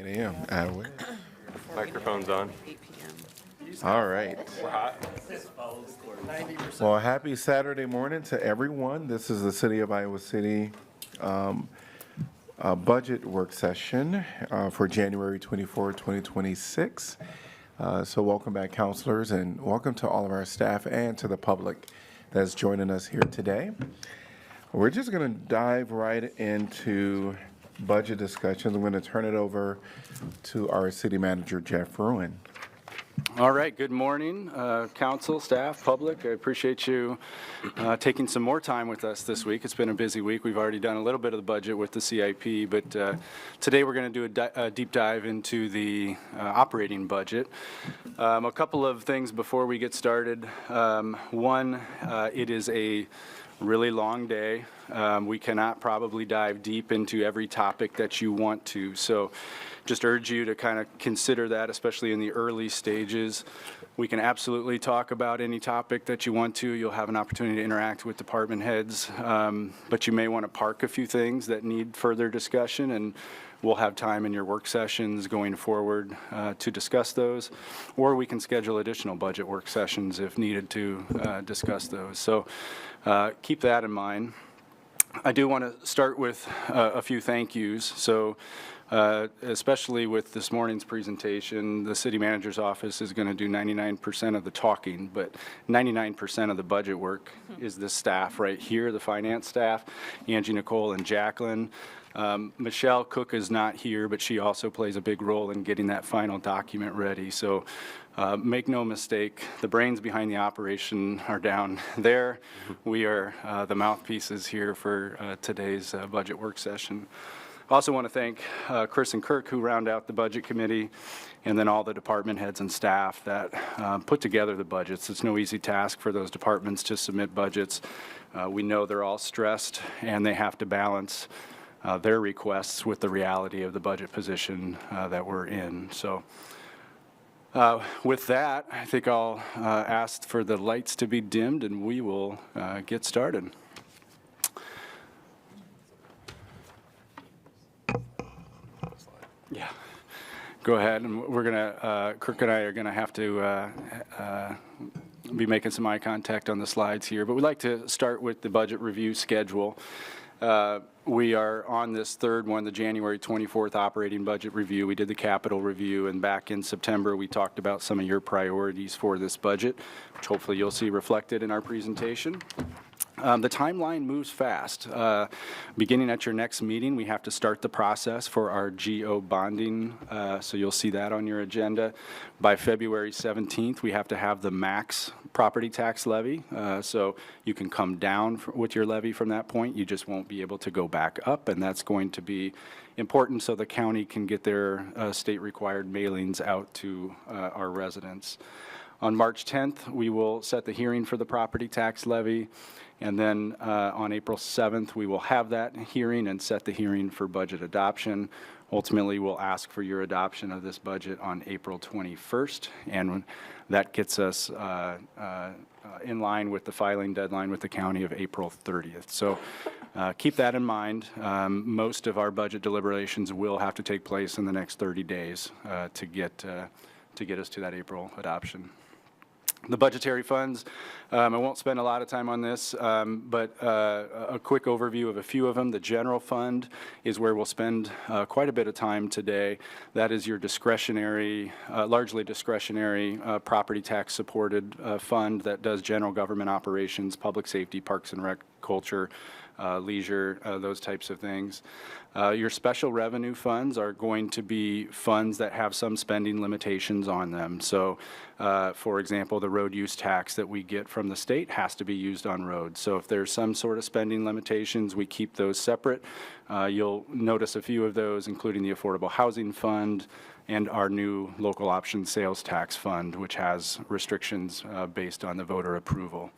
8 a.m. I wish. Microphone's on. 8 p.m. All right. We're hot. Well, happy Saturday morning to everyone. This is the City of Iowa City budget work session for January 24, 2026. So welcome back, counselors, and welcome to all of our staff and to the public that's joining us here today. We're just going to dive right into budget discussions. I'm going to turn it over to our city manager, Jeff Ruin. All right, good morning, council, staff, public. I appreciate you taking some more time with us this week. It's been a busy week. We've already done a little bit of the budget with the CIP, but today we're going to do a deep dive into the operating budget. A couple of things before we get started. One, it is a really long day. We cannot probably dive deep into every topic that you want to. So just urge you to kind of consider that, especially in the early stages. We can absolutely talk about any topic that you want to. You'll have an opportunity to interact with department heads, but you may want to park a few things that need further discussion, and we'll have time in your work sessions going forward to discuss those, or we can schedule additional budget work sessions if needed to discuss those. So keep that in mind. I do want to start with a few thank yous. So especially with this morning's presentation, the city manager's office is going to do 99% of the talking, but 99% of the budget work is the staff right here, the finance staff, Angie, Nicole, and Jacqueline. Michelle Cook is not here, but she also plays a big role in getting that final document ready. So make no mistake, the brains behind the operation are down there. We are the mouthpieces here for today's budget work session. I also want to thank Chris and Kirk, who round out the budget committee, and then all the department heads and staff that put together the budgets. It's no easy task for those departments to submit budgets. We know they're all stressed, and they have to balance their requests with the reality of the budget position that we're in. So with that, I think I'll ask for the lights to be dimmed, and we will get started. Yeah, go ahead, and we're gonna, Kirk and I are gonna have to be making some eye contact on the slides here, but we'd like to start with the budget review schedule. We are on this third one, the January 24th operating budget review. We did the capital review, and back in September, we talked about some of your priorities for this budget, which hopefully you'll see reflected in our presentation. The timeline moves fast. Beginning at your next meeting, we have to start the process for our GO bonding, so you'll see that on your agenda. By February 17th, we have to have the max property tax levy, so you can come down with your levy from that point. You just won't be able to go back up, and that's going to be important so the county can get their state-required mailings out to our residents. On March 10th, we will set the hearing for the property tax levy. And then on April 7th, we will have that hearing and set the hearing for budget adoption. Ultimately, we'll ask for your adoption of this budget on April 21st, and that gets us in line with the filing deadline with the county of April 30th. So keep that in mind. Most of our budget deliberations will have to take place in the next 30 days to get us to that April adoption. The budgetary funds, I won't spend a lot of time on this, but a quick overview of a few of them. The general fund is where we'll spend quite a bit of time today. That is your discretionary, largely discretionary property tax supported fund that does general government operations, public safety, parks and rec, culture, leisure, those types of things. Your special revenue funds are going to be funds that have some spending limitations on them. So, for example, the road use tax that we get from the state has to be used on roads. So if there's some sort of spending limitations, we keep those separate. You'll notice a few of those, including the Affordable Housing Fund and our new local option sales tax fund, which has restrictions based on the voter approval.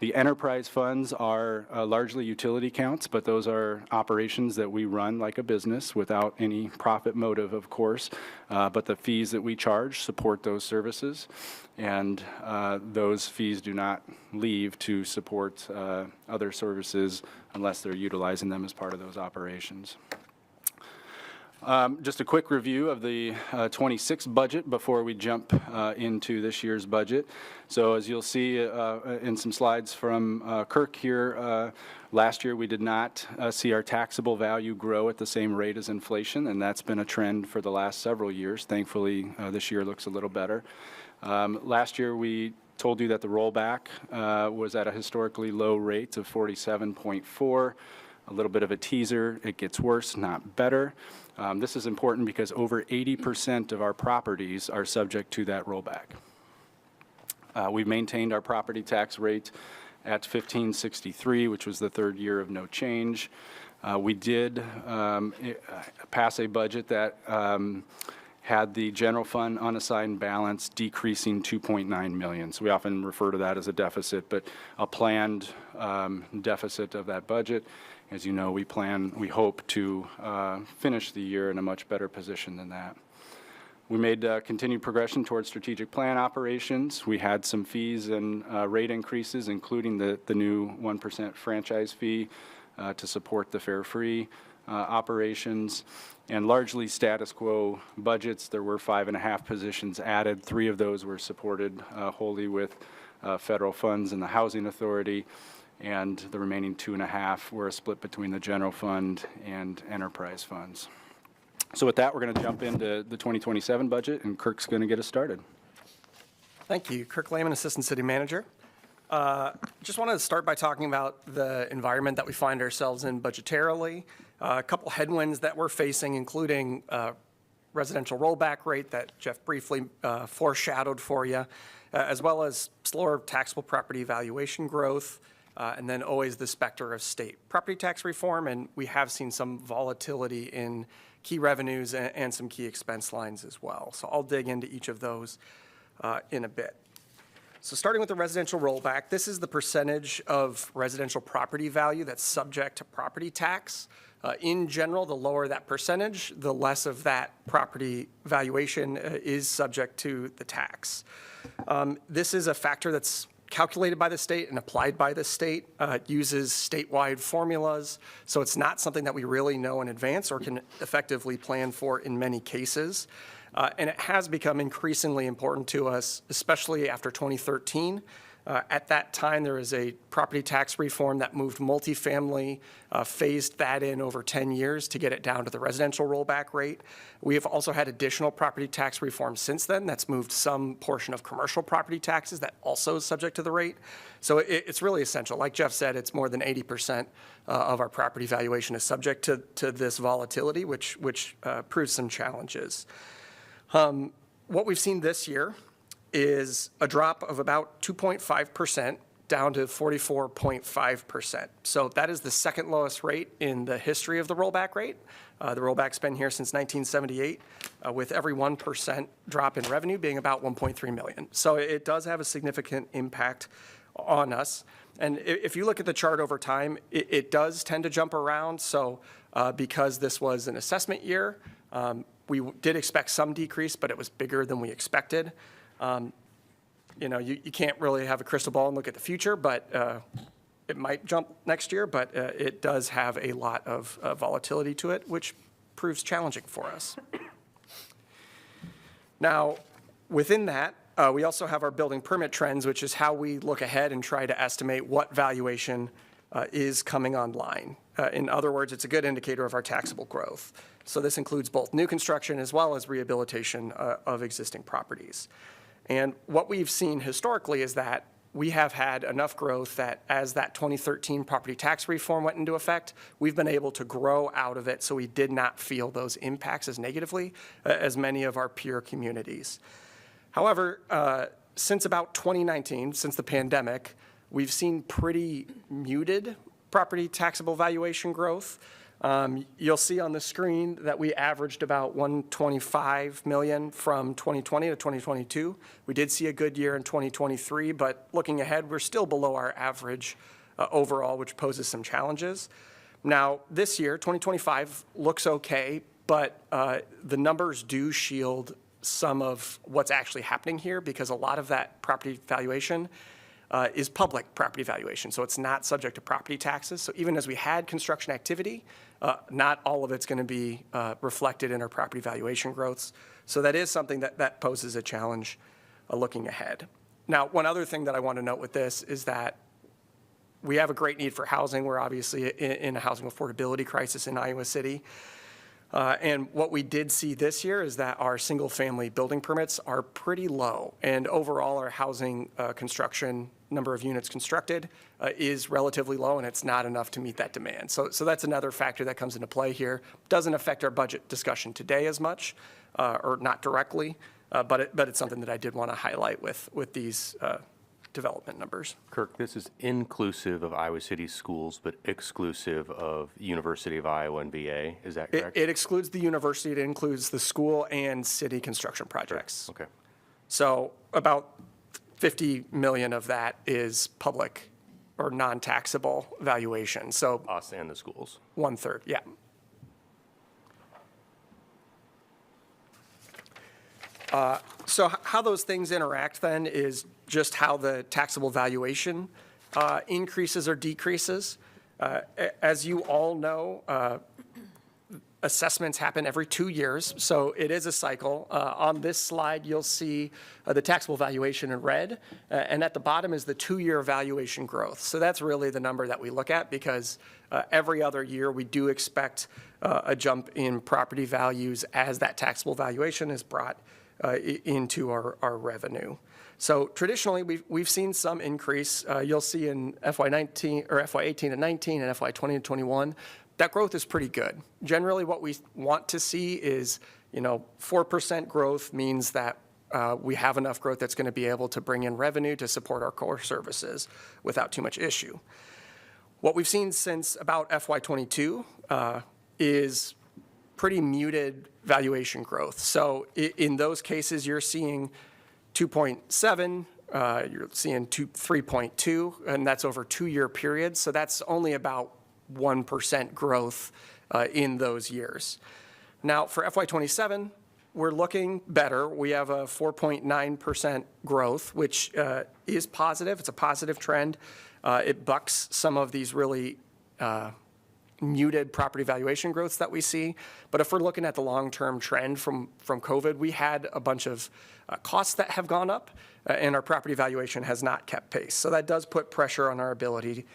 The enterprise funds are largely utility counts, but those are operations that we run like a business without any profit motive, of course. But the fees that we charge support those services, and those fees do not leave to support other services unless they're utilizing them as part of those operations. Just a quick review of the 26 budget before we jump into this year's budget. So as you'll see in some slides from Kirk here, last year we did not see our taxable value grow at the same rate as inflation, and that's been a trend for the last several years. Thankfully, this year looks a little better. Last year we told you that the rollback was at a historically low rate of 47.4. A little bit of a teaser, it gets worse, not better. This is important because over 80% of our properties are subject to that rollback. We've maintained our property tax rate at 1563, which was the third year of no change. We did pass a budget that had the general fund unassigned balance decreasing 2.9 million. So we often refer to that as a deficit, but a planned deficit of that budget. As you know, we hope to finish the year in a much better position than that. We made continued progression towards strategic plan operations. We had some fees and rate increases, including the new 1% franchise fee to support the Fare Free operations, and largely status quo budgets. There were 5.5 positions added. 3 of those were supported wholly with federal funds and the Housing Authority, and the remaining 2.5 were a split between the general fund and enterprise funds. So with that, we're going to jump into the 2027 budget, and Kirk's going to get us started. Thank you. Kirk Lehman, Assistant City Manager. Just wanted to start by talking about the environment that we find ourselves in budgetarily. A couple headwinds that we're facing, including residential rollback rate that Jeff briefly foreshadowed for you, as well as slower taxable property valuation growth, and then always the specter of state property tax reform, and we have seen some volatility in key revenues and some key expense lines as well. So I'll dig into each of those in a bit. So starting with the residential rollback, this is the percentage of residential property value that's subject to property tax. In general, the lower that percentage, the less of that property valuation is subject to the tax. This is a factor that's calculated by the state and applied by the state. It uses statewide formulas, so it's not something that we really know in advance or can effectively plan for in many cases. And it has become increasingly important to us, especially after 2013. At that time, there was a property tax reform that moved multifamily, phased that in over 10 years to get it down to the residential rollback rate. We have also had additional property tax reform since then that's moved some portion of commercial property taxes that also is subject to the rate. So it's really essential. Like Jeff said, it's more than 80% of our property valuation is subject to this volatility, which proves some challenges. What we've seen this year is a drop of about 2.5% down to 44.5%. So that is the second lowest rate in the history of the rollback rate. The rollback's been here since 1978, with every 1% drop in revenue being about 1.3 million. So it does have a significant impact on us. And if you look at the chart over time, it does tend to jump around. So because this was an assessment year, we did expect some decrease, but it was bigger than we expected. You can't really have a crystal ball and look at the future, but it might jump next year, but it does have a lot of volatility to it, which proves challenging for us. Now, within that, we also have our building permit trends, which is how we look ahead and try to estimate what valuation is coming online. In other words, it's a good indicator of our taxable growth. So this includes both new construction as well as rehabilitation of existing properties. And what we've seen historically is that we have had enough growth that as that 2013 property tax reform went into effect, we've been able to grow out of it, so we did not feel those impacts as negatively as many of our peer communities. However, since about 2019, since the pandemic, we've seen pretty muted property taxable valuation growth. You'll see on the screen that we averaged about 125 million from 2020 to 2022. We did see a good year in 2023, but looking ahead, we're still below our average overall, which poses some challenges. Now, this year, 2025, looks okay, but the numbers do shield some of what's actually happening here because a lot of that property valuation is public property valuation. So it's not subject to property taxes. So even as we had construction activity, not all of it's going to be reflected in our property valuation growths. So that is something that poses a challenge looking ahead. Now, one other thing that I want to note with this is that we have a great need for housing. We're obviously in a housing affordability crisis in Iowa City. And what we did see this year is that our single-family building permits are pretty low. And overall, our housing construction, number of units constructed, is relatively low, and it's not enough to meet that demand. So that's another factor that comes into play here. Doesn't affect our budget discussion today as much, or not directly, but it's something that I did want to highlight with these development numbers. Kirk, this is inclusive of Iowa City schools, but exclusive of University of Iowa and VA. Is that correct? It excludes the university. It includes the school and city construction projects. Okay. So about 50 million of that is public or non-taxable valuation. So Us and the schools. 1/3, yeah. So how those things interact then is just how the taxable valuation increases or decreases. As you all know, assessments happen every 2 years, so it is a cycle. On this slide, you'll see the taxable valuation in red, and at the bottom is the 2-year valuation growth. So that's really the number that we look at because every other year we do expect a jump in property values as that taxable valuation is brought into our revenue. So traditionally, we've seen some increase. You'll see in FY19 or FY18 and 19 and FY20 and 21, that growth is pretty good. Generally, what we want to see is, 4% growth means that we have enough growth that's going to be able to bring in revenue to support our core services without too much issue. What we've seen since about FY22 is pretty muted valuation growth. So in those cases, you're seeing 2.7, you're seeing 3.2, and that's over 2-year periods. So that's only about 1% growth in those years. Now for FY27, we're looking better. We have a 4.9% growth, which is positive. It's a positive trend. It bucks some of these really muted property valuation growths that we see. But if we're looking at the long-term trend from COVID, we had a bunch of costs that have gone up, and our property valuation has not kept pace. So that does put pressure on our ability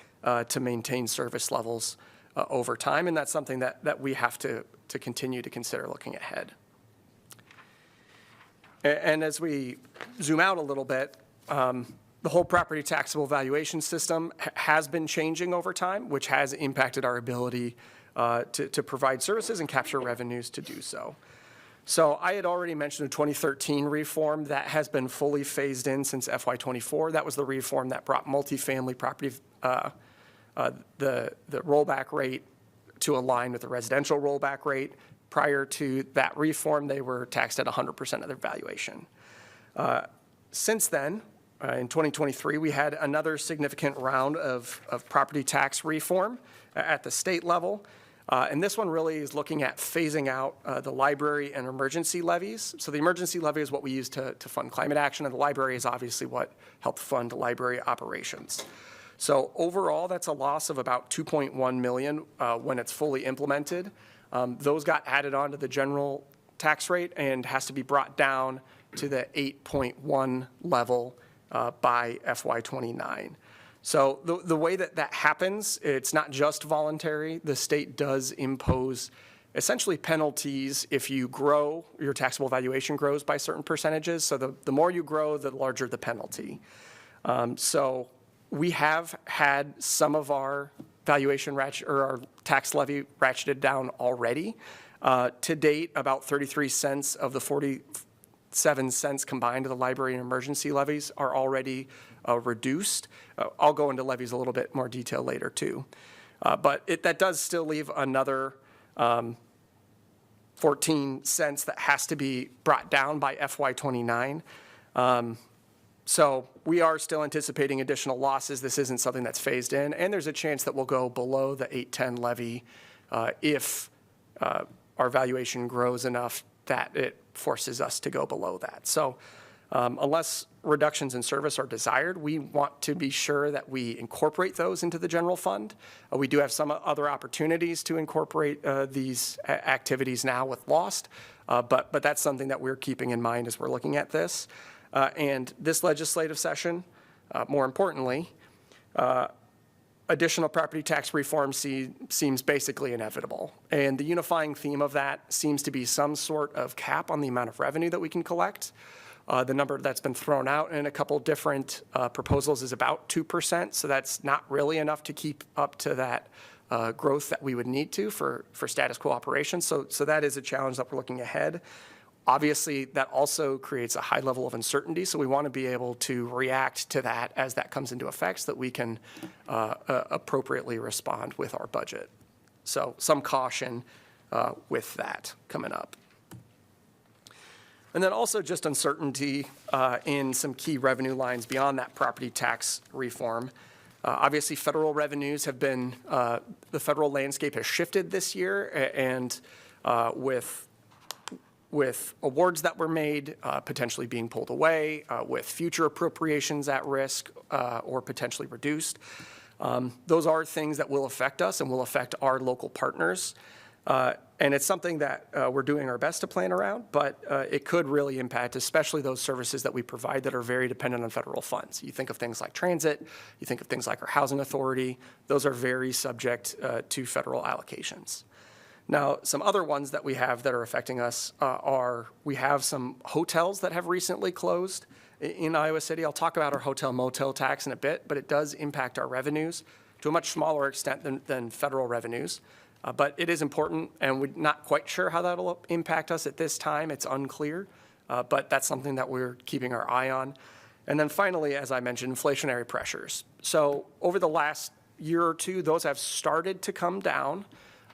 to maintain service levels over time, and that's something that we have to continue to consider looking ahead. And as we zoom out a little bit, the whole property taxable valuation system has been changing over time, which has impacted our ability to provide services and capture revenues to do so. So I had already mentioned a 2013 reform that has been fully phased in since FY24. That was the reform that brought multifamily property, the rollback rate to align with the residential rollback rate. Prior to that reform, they were taxed at 100% of their valuation. Since then, in 2023, we had another significant round of property tax reform at the state level. And this one really is looking at phasing out the library and emergency levies. So the emergency levy is what we use to fund climate action, and the library is obviously what helped fund library operations. So overall, that's a loss of about $2.1 million when it's fully implemented. Those got added onto the general tax rate and has to be brought down to the 8.1 level by FY29. So the way that happens, it's not just voluntary. The state does impose essentially penalties if you grow, your taxable valuation grows by certain percentages. So the more you grow, the larger the penalty. So we have had some of our valuation or our tax levy ratcheted down already. To date, about 33 cents of the 47 cents combined of the library and emergency levies are already reduced. I'll go into levies a little bit more detail later too. But that does still leave another 14 cents that has to be brought down by FY29. So we are still anticipating additional losses. This isn't something that's phased in, and there's a chance that we'll go below the 810 levy if our valuation grows enough that it forces us to go below that. So Unless reductions in service are desired, we want to be sure that we incorporate those into the general fund. We do have some other opportunities to incorporate these activities now with Lost, but that's something that we're keeping in mind as we're looking at this. And this legislative session, more importantly, additional property tax reform seems basically inevitable. And the unifying theme of that seems to be some sort of cap on the amount of revenue that we can collect. The number that's been thrown out in a couple different proposals is about 2%, so that's not really enough to keep up to that growth that we would need to for status quo operations. So that is a challenge that we're looking ahead. Obviously, that also creates a high level of uncertainty, so we want to be able to react to that as that comes into effect so that we can appropriately respond with our budget. So some caution with that coming up. And then also just uncertainty in some key revenue lines beyond that property tax reform. Obviously, federal revenues have been, the federal landscape has shifted this year, and with awards that were made potentially being pulled away, with future appropriations at risk or potentially reduced. Those are things that will affect us and will affect our local partners. And it's something that we're doing our best to plan around, but it could really impact, especially those services that we provide that are very dependent on federal funds. You think of things like transit, you think of things like our housing authority, those are very subject to federal allocations. Now, some other ones that we have that are affecting us are, we have some hotels that have recently closed in Iowa City. I'll talk about our hotel motel tax in a bit, but it does impact our revenues to a much smaller extent than federal revenues. But it is important, and we're not quite sure how that'll impact us at this time. It's unclear, but that's something that we're keeping our eye on. And then finally, as I mentioned, inflationary pressures. So over the last year or two, those have started to come down,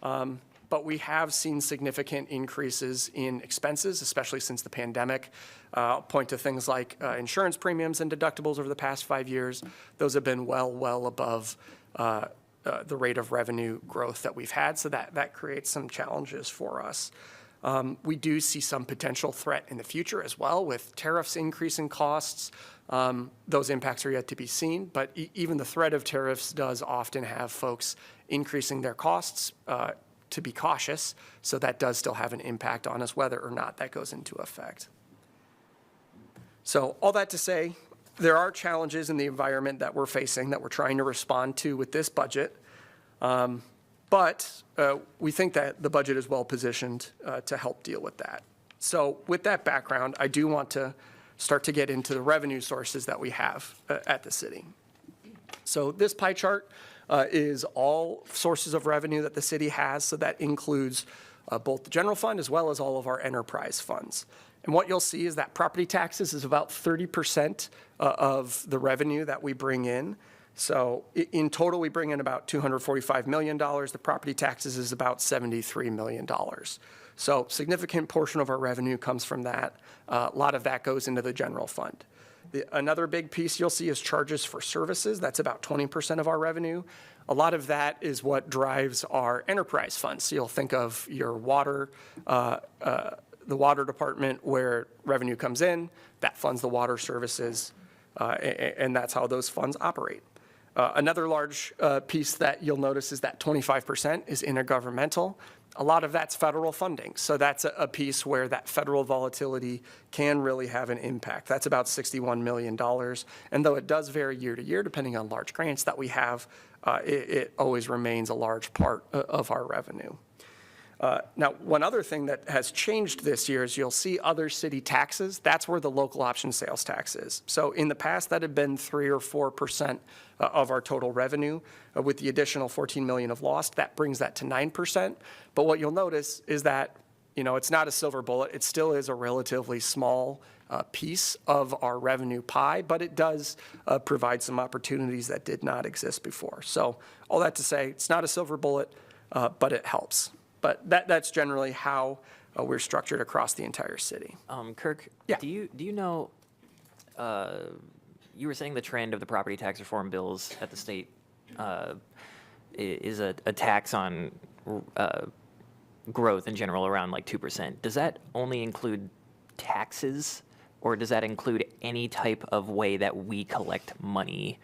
but we have seen significant increases in expenses, especially since the pandemic. I'll point to things like insurance premiums and deductibles over the past 5 years. Those have been well above the rate of revenue growth that we've had, so that creates some challenges for us. We do see some potential threat in the future as well with tariffs increasing costs. Those impacts are yet to be seen, but even the threat of tariffs does often have folks increasing their costs to be cautious, so that does still have an impact on us whether or not that goes into effect. So all that to say, there are challenges in the environment that we're facing that we're trying to respond to with this budget, but we think that the budget is well positioned to help deal with that. So with that background, I do want to start to get into the revenue sources that we have at the city. So this pie chart is all sources of revenue that the city has, so that includes both the general fund as well as all of our enterprise funds. And what you'll see is that property taxes is about 30% of the revenue that we bring in. So in total, we bring in about $245 million. The property taxes is about $73 million. So significant portion of our revenue comes from that. A lot of that goes into the general fund. Another big piece you'll see is charges for services. That's about 20% of our revenue. A lot of that is what drives our enterprise funds. So you'll think of your water, the water department where revenue comes in, that funds the water services, and that's how those funds operate. Another large piece that you'll notice is that 25% is intergovernmental. A lot of that's federal funding. So that's a piece where that federal volatility can really have an impact. That's about $61 million. And though it does vary year to year, depending on large grants that we have, it always remains a large part of our revenue. Now, one other thing that has changed this year is you'll see other city taxes. That's where the local option sales tax is. So in the past, that had been 3 or 4% of our total revenue. With the additional 14 million of lost, that brings that to 9%. But what you'll notice is that, you know, it's not a silver bullet. It still is a relatively small piece of our revenue pie, but it does provide some opportunities that did not exist before. So all that to say, it's not a silver bullet, but it helps. But that's generally how we're structured across the entire city. Kirk, Yeah. do you know, you were saying the trend of the property tax reform bills at the state is a tax on growth in general around like 2%. Does that only include taxes or does that include any type of way that we collect money?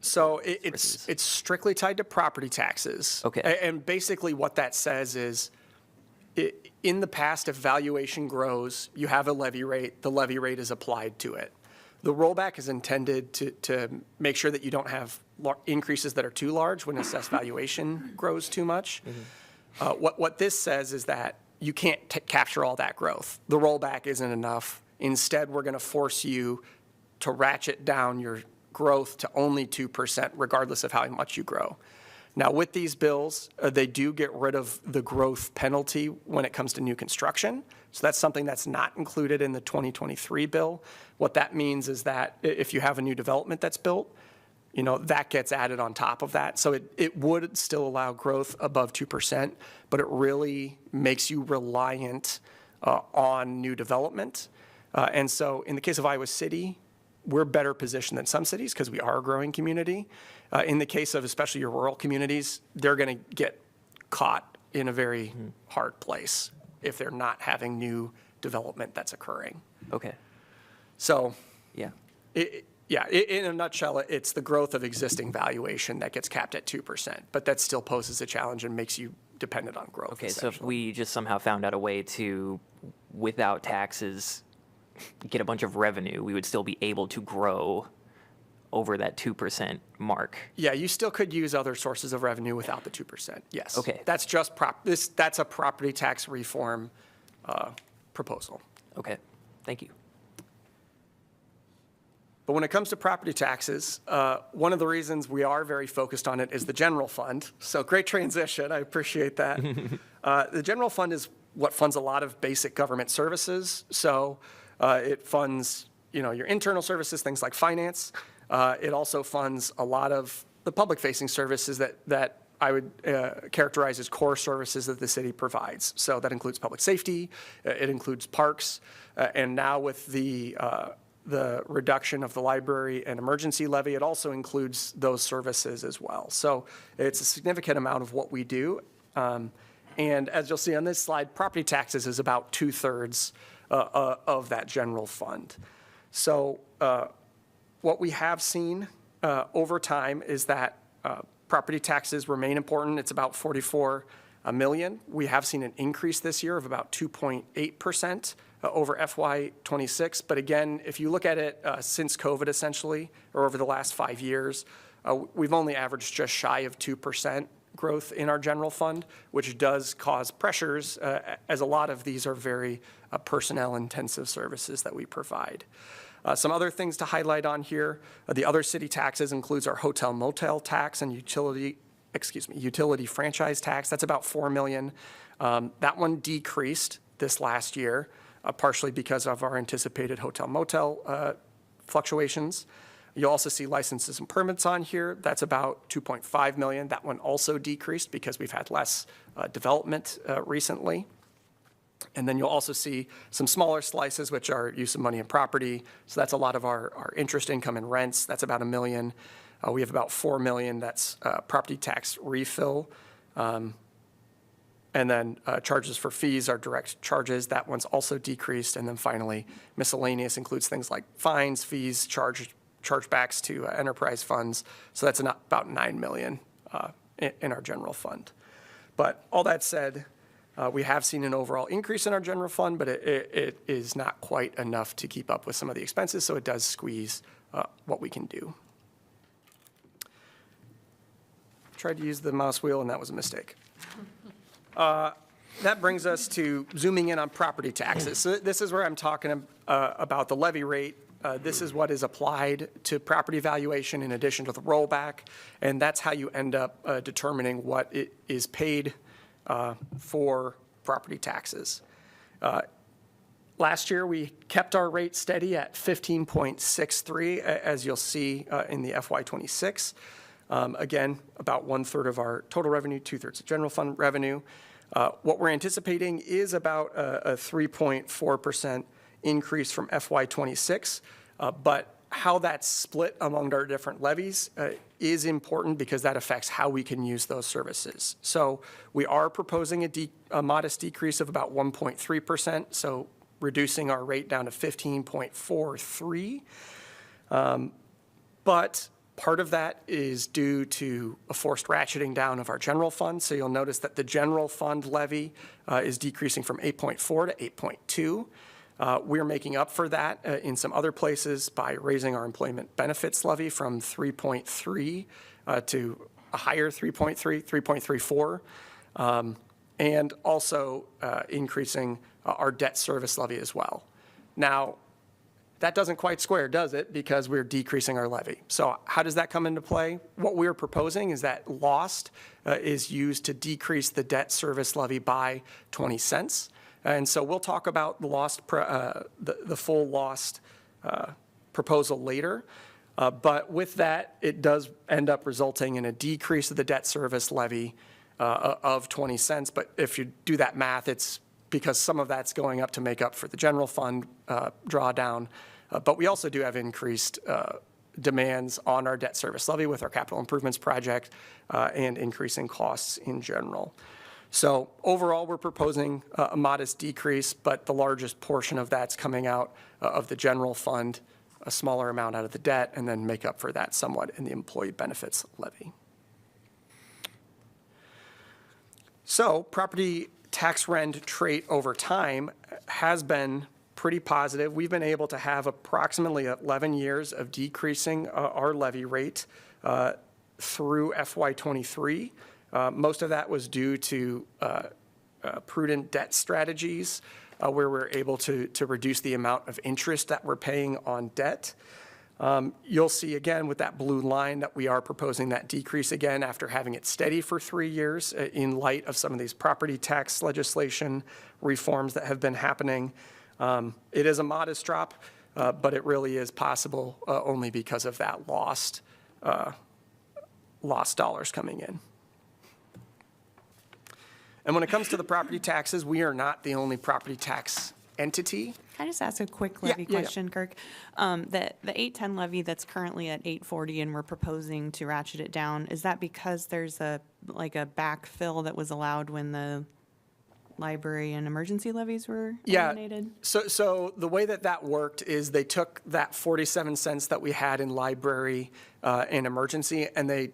So it's strictly tied to property taxes. Okay. And basically what that says is, in the past, if valuation grows, you have a levy rate, the levy rate is applied to it. The rollback is intended to make sure that you don't have increases that are too large when assessed valuation grows too much. What this says is that you can't capture all that growth. The rollback isn't enough. Instead, we're going to force you to ratchet down your growth to only 2%, regardless of how much you grow. Now, with these bills, they do get rid of the growth penalty when it comes to new construction. So that's something that's not included in the 2023 bill. What that means is that if you have a new development that's built, that gets added on top of that. So it would still allow growth above 2%, but it really makes you reliant on new development. And so in the case of Iowa City, we're better positioned than some cities because we are a growing community. In the case of especially your rural communities, they're going to get caught in a very hard place if they're not having new development that's occurring. Okay, So yeah. in a nutshell, it's the growth of existing valuation that gets capped at 2%, but that still poses a challenge and makes you dependent on growth. Okay, so if essentially. we just somehow found out a way to, without taxes, get a bunch of revenue, we would still be able to grow over that 2% mark. Yeah, you still could use other sources of revenue without the 2%, yes. Okay. That's just that's a property tax reform proposal. Okay, thank you. But when it comes to property taxes, one of the reasons we are very focused on it is the general fund. So great transition, I appreciate that. The general fund is what funds a lot of basic government services. So it funds, your internal services, things like finance. It also funds a lot of the public-facing services that I would characterize as core services that the city provides. So that includes public safety, it includes parks, and now with the reduction of the library and emergency levy, it also includes those services as well. So it's a significant amount of what we do. And as you'll see on this slide, property taxes is about 2/3 of that general fund. So what we have seen over time is that property taxes remain important. It's about $44 million. We have seen an increase this year of about 2.8% over FY26. But again, if you look at it since COVID essentially, or over the last 5 years, we've only averaged just shy of 2% growth in our general fund, which does cause pressures, as a lot of these are very personnel-intensive services that we provide. Some other things to highlight on here, the other city taxes includes our hotel motel tax and utility franchise tax. That's about $4 million. That one decreased this last year, partially because of our anticipated hotel motel fluctuations. You'll also see licenses and permits on here. That's about $2.5 million. That one also decreased because we've had less development recently. And then you'll also see some smaller slices, which are use of money and property. So that's a lot of our interest income and rents. That's about $1 million. We have about $4 million. That's property tax refill. And then charges for fees are direct charges. That one's also decreased. And then finally, miscellaneous includes things like fines, fees, chargebacks to enterprise funds. So that's about $9 million in our general fund. But all that said, we have seen an overall increase in our general fund, but it is not quite enough to keep up with some of the expenses, so it does squeeze what we can do. Tried to use the mouse wheel, and that was a mistake. That brings us to zooming in on property taxes. So this is where I'm talking about the levy rate. This is what is applied to property valuation in addition to the rollback, and that's how you end up determining what it is paid for property taxes. Last year, we kept our rate steady at 15.63, as you'll see in the FY26. Again, about 1/3 of our total revenue, 2/3 of general fund revenue. What we're anticipating is about a 3.4% increase from FY26, but how that's split among our different levies is important because that affects how we can use those services. So we are proposing a modest decrease of about 1.3%. So reducing our rate down to 15.43. But part of that is due to a forced ratcheting down of our general fund. So you'll notice that the general fund levy is decreasing from 8.4 to 8.2. We're making up for that in some other places by raising our employment benefits levy from 3.3 to a higher 3.3, 3.34, and also increasing our debt service levy as well. Now, that doesn't quite square, does it? Because we're decreasing our levy. So how does that come into play? What we're proposing is that lost is used to decrease the debt service levy by 20 cents. And so we'll talk about the lost, the full lost proposal later. But with that, it does end up resulting in a decrease of the debt service levy of 20 cents. But if you do that math, it's because some of that's going up to make up for the general fund drawdown. But we also do have increased demands on our debt service levy with our capital improvements project and increasing costs in general. So overall, we're proposing a modest decrease, but the largest portion of that's coming out of the general fund, a smaller amount out of the debt, and then make up for that somewhat in the employee benefits levy. So property tax rent trait over time has been pretty positive. We've been able to have approximately 11 years of decreasing our levy rate through FY23. Most of that was due to prudent debt strategies where we're able to reduce the amount of interest that we're paying on debt. You'll see again with that blue line that we are proposing that decrease again after having it steady for 3 years in light of some of these property tax legislation reforms that have been happening. It is a modest drop, but it really is possible only because of that lost dollars coming in. And when it comes to the property taxes, we are not the only property tax entity. Can I just ask a quick levy yeah. question, Kirk? The 810 levy that's currently at 840 and we're proposing to ratchet it down, is that because there's a backfill that was allowed when the library and emergency levies were eliminated? So the way that worked is they took that 47 cents that we had in library and emergency and they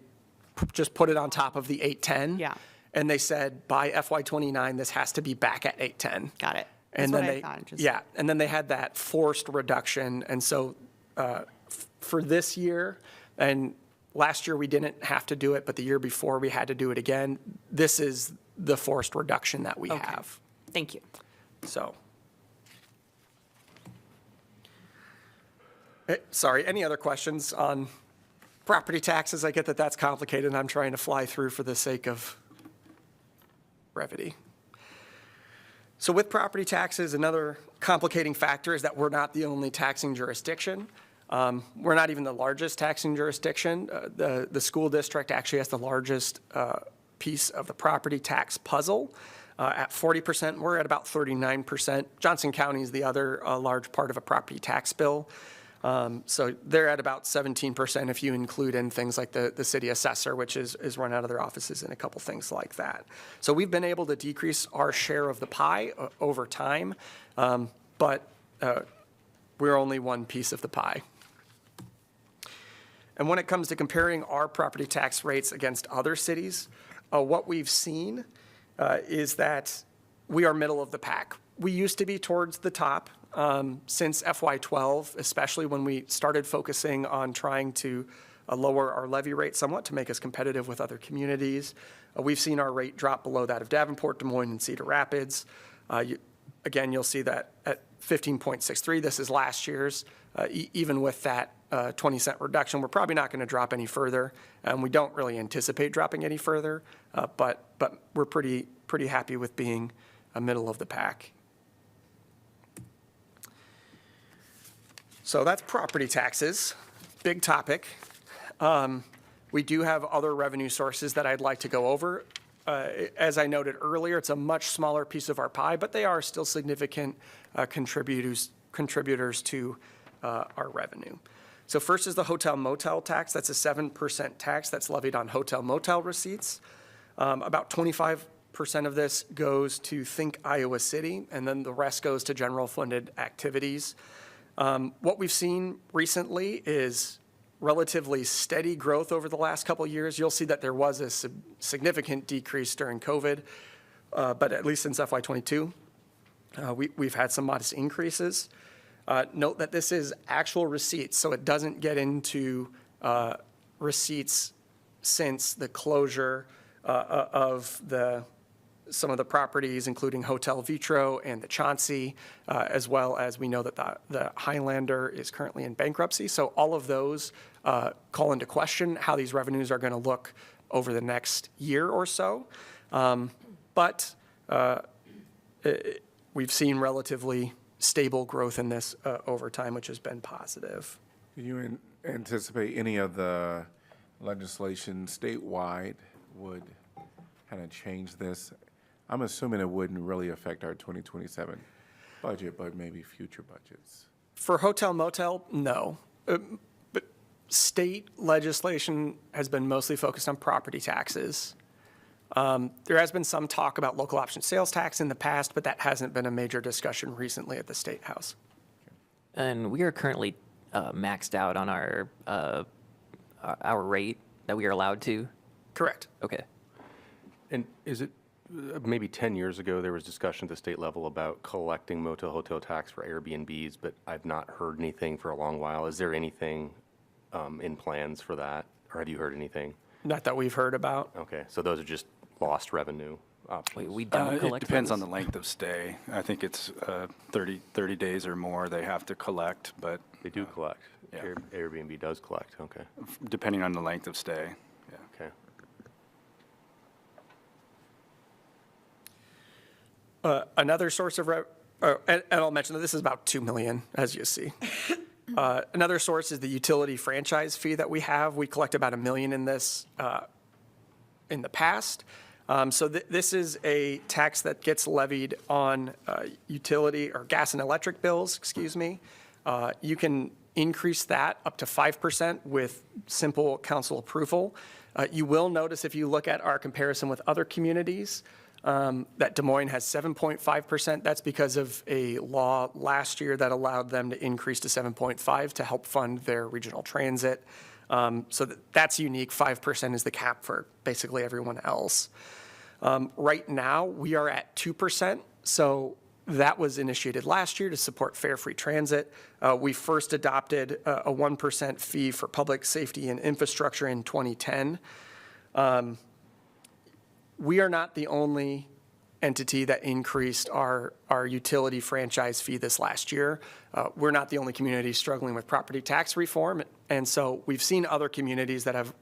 just put it on top of the 810. Yeah. And they said by FY29, this has to be back at 810. Got it. And That's then what I thought. yeah, and then they had that forced reduction. And so for this year, and last year we didn't have to do it, but the year before we had to do it again, this is the forced reduction that we Okay. have. Thank you. So. Sorry, any other questions on property taxes? I get that that's complicated and I'm trying to fly through for the sake of brevity. So with property taxes, another complicating factor is that we're not the only taxing jurisdiction. We're not even the largest taxing jurisdiction. The school district actually has the largest piece of the property tax puzzle. At 40%, we're at about 39%. Johnson County is the other large part of a property tax bill. So they're at about 17% if you include in things like the city assessor, which is run out of their offices and a couple things like that. So we've been able to decrease our share of the pie over time, but we're only one piece of the pie. And when it comes to comparing our property tax rates against other cities, what we've seen is that we are middle of the pack. We used to be towards the top. Since FY12, especially when we started focusing on trying to lower our levy rate somewhat to make us competitive with other communities, we've seen our rate drop below that of Davenport, Des Moines, and Cedar Rapids. Again, you'll see that at 15.63, this is last year's. Even with that 20-cent reduction, we're probably not going to drop any further, and we don't really anticipate dropping any further, but we're pretty happy with being a middle of the pack. So that's property taxes, big topic. We do have other revenue sources that I'd like to go over. As I noted earlier, it's a much smaller piece of our pie, but they are still significant contributors to our revenue. So first is the hotel motel tax. That's a 7% tax that's levied on hotel motel receipts. About 25% of this goes to Think Iowa City, and then the rest goes to general funded activities. What we've seen recently is relatively steady growth over the last couple of years. You'll see that there was a significant decrease during COVID, but at least since FY22, we've had some modest increases. Note that this is actual receipts, so it doesn't get into receipts since the closure of some of the properties, including Hotel Vitro and the Chauncey, as well as we know that the Highlander is currently in bankruptcy. So all of those call into question how these revenues are going to look over the next year or so. But we've seen relatively stable growth in this over time, which has been positive. Do you anticipate any of the legislation statewide would kind of change this? I'm assuming it wouldn't really affect our 2027 budget, but maybe future budgets. For hotel motel, no. But state legislation has been mostly focused on property taxes. There has been some talk about local option sales tax in the past, but that hasn't been a major discussion recently at the State House. And we are currently maxed out on our rate that we are allowed to. Correct. Okay. And is it, maybe 10 years ago, there was discussion at the state level about collecting motel hotel tax for Airbnbs, but I've not heard anything for a long while. Is there anything in plans for that, or have you heard anything? Not that we've heard about. Okay, so those are just lost revenue options. Wait, we don't collect It depends those? on the length of stay. I think it's 30 days or more they have to collect, but They do collect. yeah. Airbnb does collect, okay, depending on the length of stay, yeah. okay. Another source of and I'll mention that this is about $2 million, as you see. Another source is the utility franchise fee that we have. We collect about $1 million in this in the past. So this is a tax that gets levied on utility or gas and electric bills, excuse me. You can increase that up to 5% with simple council approval. You will notice if you look at our comparison with other communities, that Des Moines has 7.5%. That's because of a law last year that allowed them to increase to 7.5 to help fund their regional transit. So that's unique. 5% is the cap for basically everyone else. Right now, we are at 2%. So that was initiated last year to support fare free transit. We first adopted a 1% fee for public safety and infrastructure in 2010. We are not the only entity that increased our utility franchise fee this last year. We're not the only community struggling with property tax reform. And so we've seen other communities that have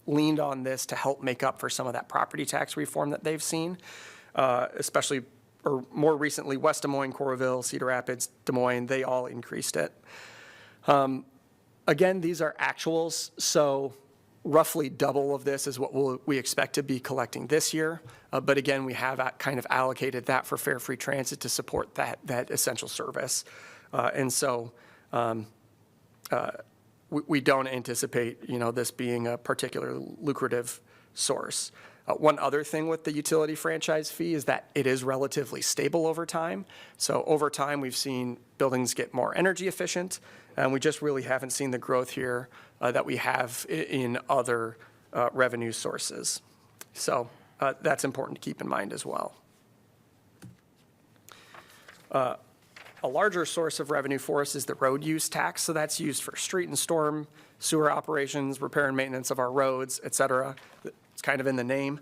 leaned on this to help make up for some of that property tax reform that they've seen, especially, or more recently, West Des Moines, Coralville, Cedar Rapids, Des Moines, they all increased it. Again, these are actuals, so roughly double of this is what we expect to be collecting this year. But again, we have kind of allocated that for fare free transit to support that essential service. And so we don't anticipate, this being a particularly lucrative source. One other thing with the utility franchise fee is that it is relatively stable over time. So over time, we've seen buildings get more energy efficient, and we just really haven't seen the growth here that we have in other revenue sources. So that's important to keep in mind as well. A larger source of revenue for us is the road use tax. So that's used for street and storm, sewer operations, repair and maintenance of our roads, et cetera. It's kind of in the name.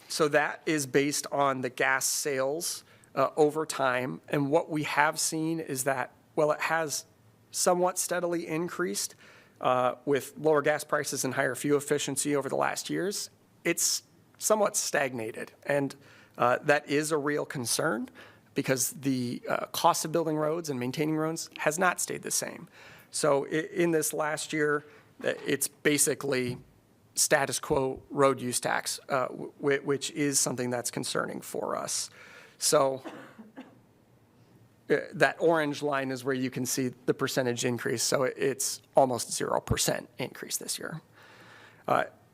So that is based on the gas sales over time. And what we have seen is that, well, it has somewhat steadily increased with lower gas prices and higher fuel efficiency over the last years. It's somewhat stagnated. And that is a real concern because the cost of building roads and maintaining roads has not stayed the same. So in this last year, it's basically status quo road use tax, which is something that's concerning for us. So that orange line is where you can see the percentage increase. So it's almost 0% increase this year.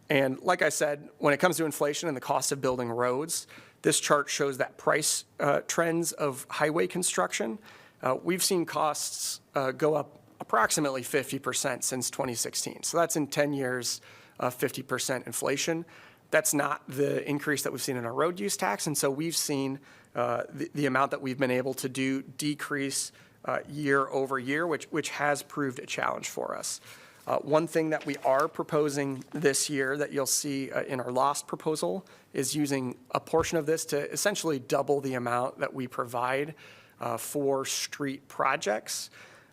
And like I said, when it comes to inflation and the cost of building roads, this chart shows that price trends of highway construction. We've seen costs go up approximately 50% since 2016. So that's in 10 years, 50% inflation. That's not the increase that we've seen in our road use tax. And so we've seen the amount that we've been able to do decrease year over year, which has proved a challenge for us. One thing that we are proposing this year that you'll see in our lost proposal is using a portion of this to essentially double the amount that we provide for street projects.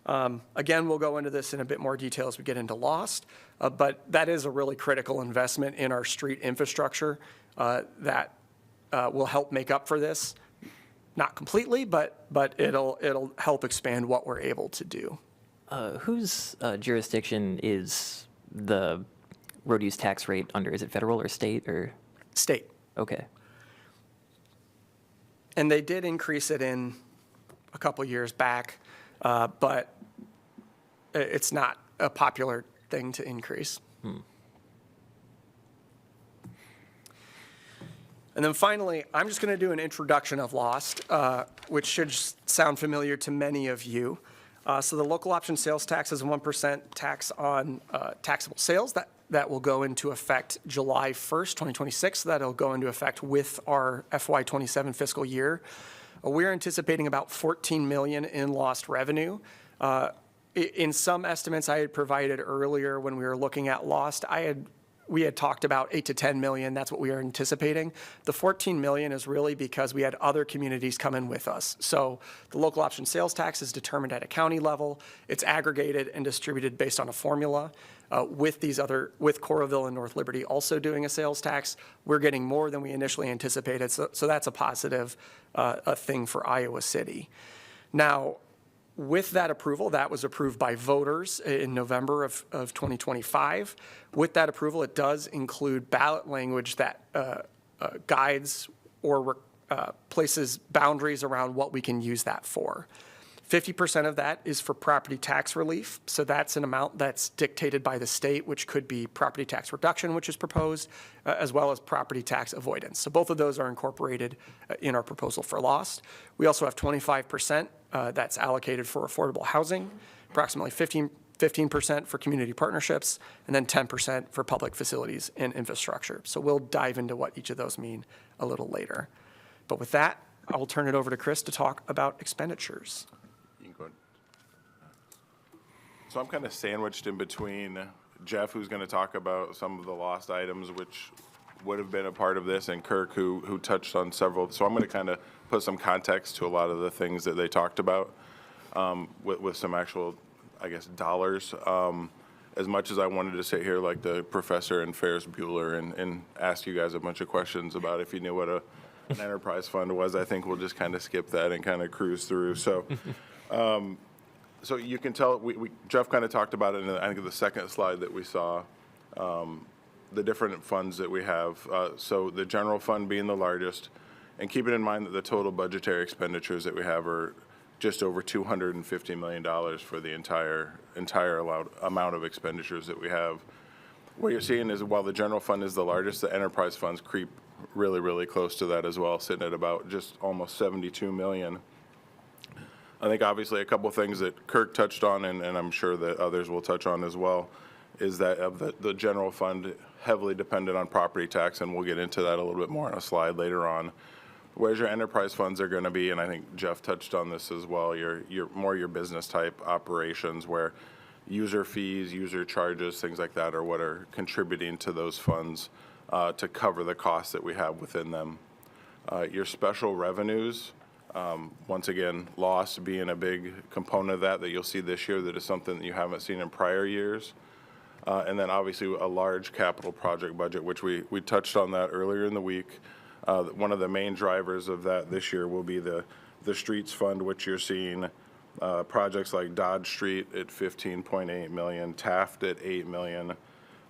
Again, we'll go into this in a bit more detail as we get into lost, but that is a really critical investment in our street infrastructure that will help make up for this. Not completely, but it'll help expand what we're able to do. Whose jurisdiction is the road use tax rate under? Is it federal or state or? State. Okay. And they did increase it in a couple years back, but it's not a popular thing to increase. And then finally, I'm just going to do an introduction of Lost, which should sound familiar to many of you. So the local option sales tax is a 1% tax on taxable sales that will go into effect July 1st, 2026. So that'll go into effect with our FY27 fiscal year. We're anticipating about $14 million in lost revenue. In some estimates I had provided earlier when we were looking at lost, we had talked about 8 to 10 million. That's what we are anticipating. The 14 million is really because we had other communities come in with us. So the local option sales tax is determined at a county level. It's aggregated and distributed based on a formula. With Coralville and North Liberty also doing a sales tax, we're getting more than we initially anticipated. So that's a positive thing for Iowa City. Now, with that approval, that was approved by voters in November of 2025. With that approval, it does include ballot language that guides or places boundaries around what we can use that for. 50% of that is for property tax relief. So that's an amount that's dictated by the state, which could be property tax reduction, which is proposed, as well as property tax avoidance. So both of those are incorporated in our proposal for lost. We also have 25% that's allocated for affordable housing, approximately 15% for community partnerships, and then 10% for public facilities and infrastructure. So we'll dive into what each of those mean a little later. But with that, I will turn it over to Chris to talk about expenditures. You can go ahead. So I'm kind of sandwiched in between Jeff, who's going to talk about some of the lost items, which would have been a part of this, and Kirk, who touched on several. So I'm going to kind of put some context to a lot of the things that they talked about with some actual, I guess, dollars. As much as I wanted to sit here like the professor in Ferris Bueller and ask you guys a bunch of questions about if you knew what an enterprise fund was, I think we'll just kind of skip that and kind of cruise through. So, so you can tell, Jeff kind of talked about it in, I think, the second slide that we saw, the different funds that we have. So the general fund being the largest, and keeping in mind that the total budgetary expenditures that we have are just over $250 million for the entire allowed amount of expenditures that we have. What you're seeing is while the general fund is the largest, the enterprise funds creep really, really close to that as well, sitting at about just almost 72 million. I think obviously a couple of things that Kirk touched on, and I'm sure that others will touch on as well, is that of the general fund heavily dependent on property tax, and we'll get into that a little bit more on a slide later on. Whereas your enterprise funds are going to be, and I think Jeff touched on this as well, your business type operations where user fees, user charges, things like that are what are contributing to those funds to cover the costs that we have within them. Your special revenues, once again, loss being a big component of that you'll see this year that is something that you haven't seen in prior years. And then obviously a large capital project budget, which we touched on that earlier in the week. One of the main drivers of that this year will be the streets fund, which you're seeing projects like Dodge Street at 15.8 million, Taft at 8 million,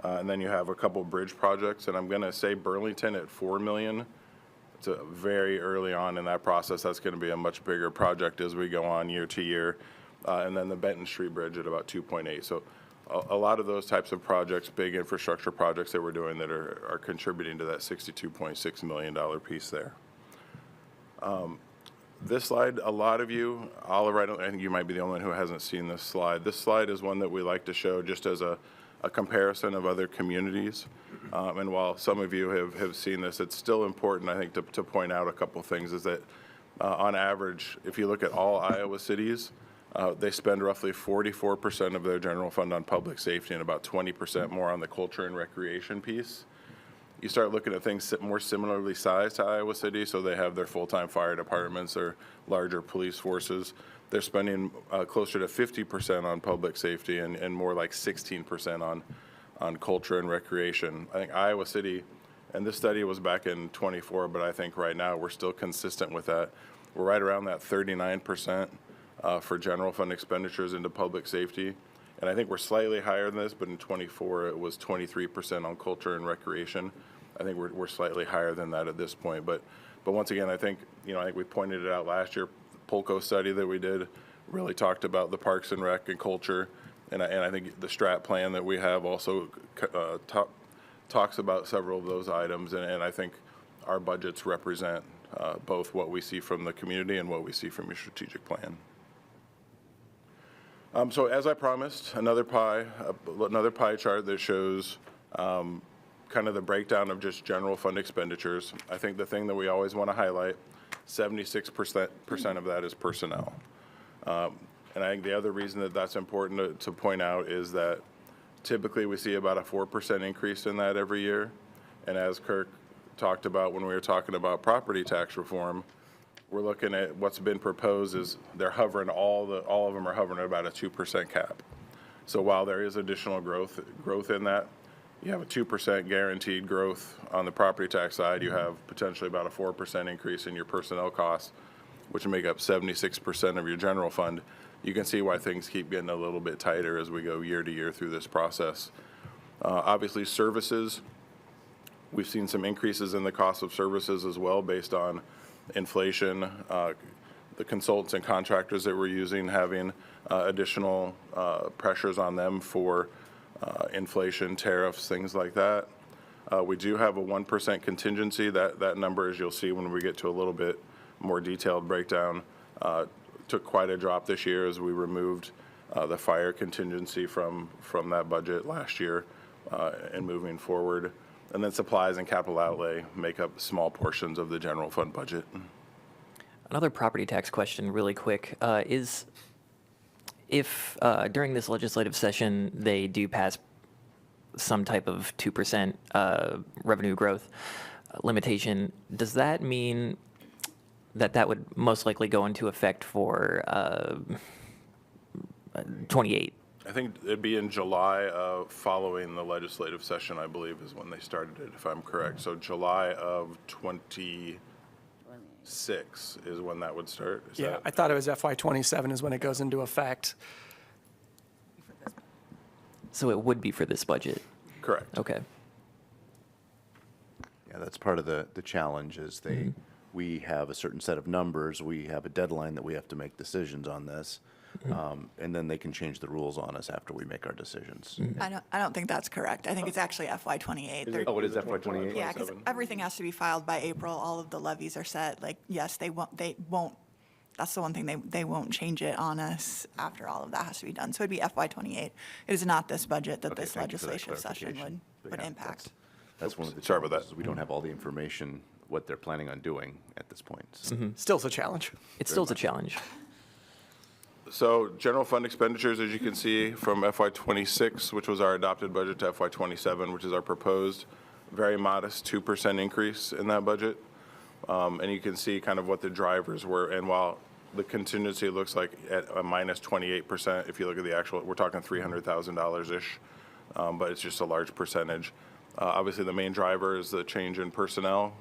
and then you have a couple bridge projects, and I'm going to say Burlington at 4 million. It's very early on in that process. That's going to be a much bigger project as we go on year to year, and then the Benton Street Bridge at about 2.8. So a lot of those types of projects, big infrastructure projects that we're doing that are contributing to that $62.6 million piece there. This slide, a lot of you, Oliver, I think you might be the only one who hasn't seen this slide. This slide is one that we like to show just as a comparison of other communities. And while some of you have seen this, it's still important, I think, to point out a couple things, is that on average, if you look at all Iowa cities, they spend roughly 44% of their general fund on public safety and about 20% more on the culture and recreation piece. You start looking at things more similarly sized to Iowa City, so they have their full-time fire departments or larger police forces. They're spending closer to 50% on public safety and more like 16% on culture and recreation. I think Iowa City, and this study was back in '24, but I think right now we're still consistent with that. We're right around that 39% for general fund expenditures into public safety. And I think we're slightly higher than this, but in '24 it was 23% on culture and recreation. I think we're slightly higher than that at this point. But once again, I think we pointed it out last year. The Polko study that we did really talked about the parks and rec and culture. And I think the strat plan that we have also talks about several of those items. And I think our budgets represent both what we see from the community and what we see from your strategic plan. So as I promised, another pie chart that shows kind of the breakdown of just general fund expenditures. I think the thing that we always want to highlight, 76% of that is personnel. And I think the other reason that that's important to point out is that typically we see about a 4% increase in that every year. And as Kirk talked about when we were talking about property tax reform, we're looking at what's been proposed is they're hovering, all of them are hovering at about a 2% cap. So while there is additional growth in that, you have a 2% guaranteed growth on the property tax side. You have potentially about a 4% increase in your personnel costs, which make up 76% of your general fund. You can see why things keep getting a little bit tighter as we go year to year through this process. Obviously, services, we've seen some increases in the cost of services as well based on inflation, the consultants and contractors that we're using having additional pressures on them for inflation, tariffs, things like that. We do have a 1% contingency. That number, as you'll see when we get to a little bit more detailed breakdown, took quite a drop this year as we removed the fire contingency from that budget last year and moving forward. And then supplies and capital outlay make up small portions of the general fund budget. Another property tax question really quick is if during this legislative session they do pass some type of 2% revenue growth limitation, does that mean that would most likely go into effect for 28? I think it'd be in July of following the legislative session, I believe, is when they started it, if I'm correct. So July of 26 is when that would start. Yeah, I thought it was FY '27 is when it goes into effect. So it would be for this budget? Correct. Okay. Yeah, that's part of the challenge is we have a certain set of numbers, we have a deadline that we have to make decisions on this, and then they can change the rules on us after we make our decisions. I don't think that's correct. I think it's actually FY '28. Oh, it is FY '28? Yeah, because everything has to be filed by April. All of the levies are set. Like, yes, they won't, that's the one thing, they won't change it on us after all of that has to be done. So it'd be FY '28. It is not this budget that Okay, this thank you for that legislative session clarification. But would yeah, impact. That's one of the Sorry about challenges, that. is we don't have all the information, what they're planning on doing at this point. So Still a challenge. It's still a challenge. So general fund expenditures, as you can see, from FY '26, which was our adopted budget, to FY '27, which is our proposed, very modest 2% increase in that budget. And you can see kind of what the drivers were. And while the contingency looks like at a minus 28%, if you look at the actual, we're talking $300,000-ish, but it's just a large percentage. Obviously, the main driver is the change in personnel,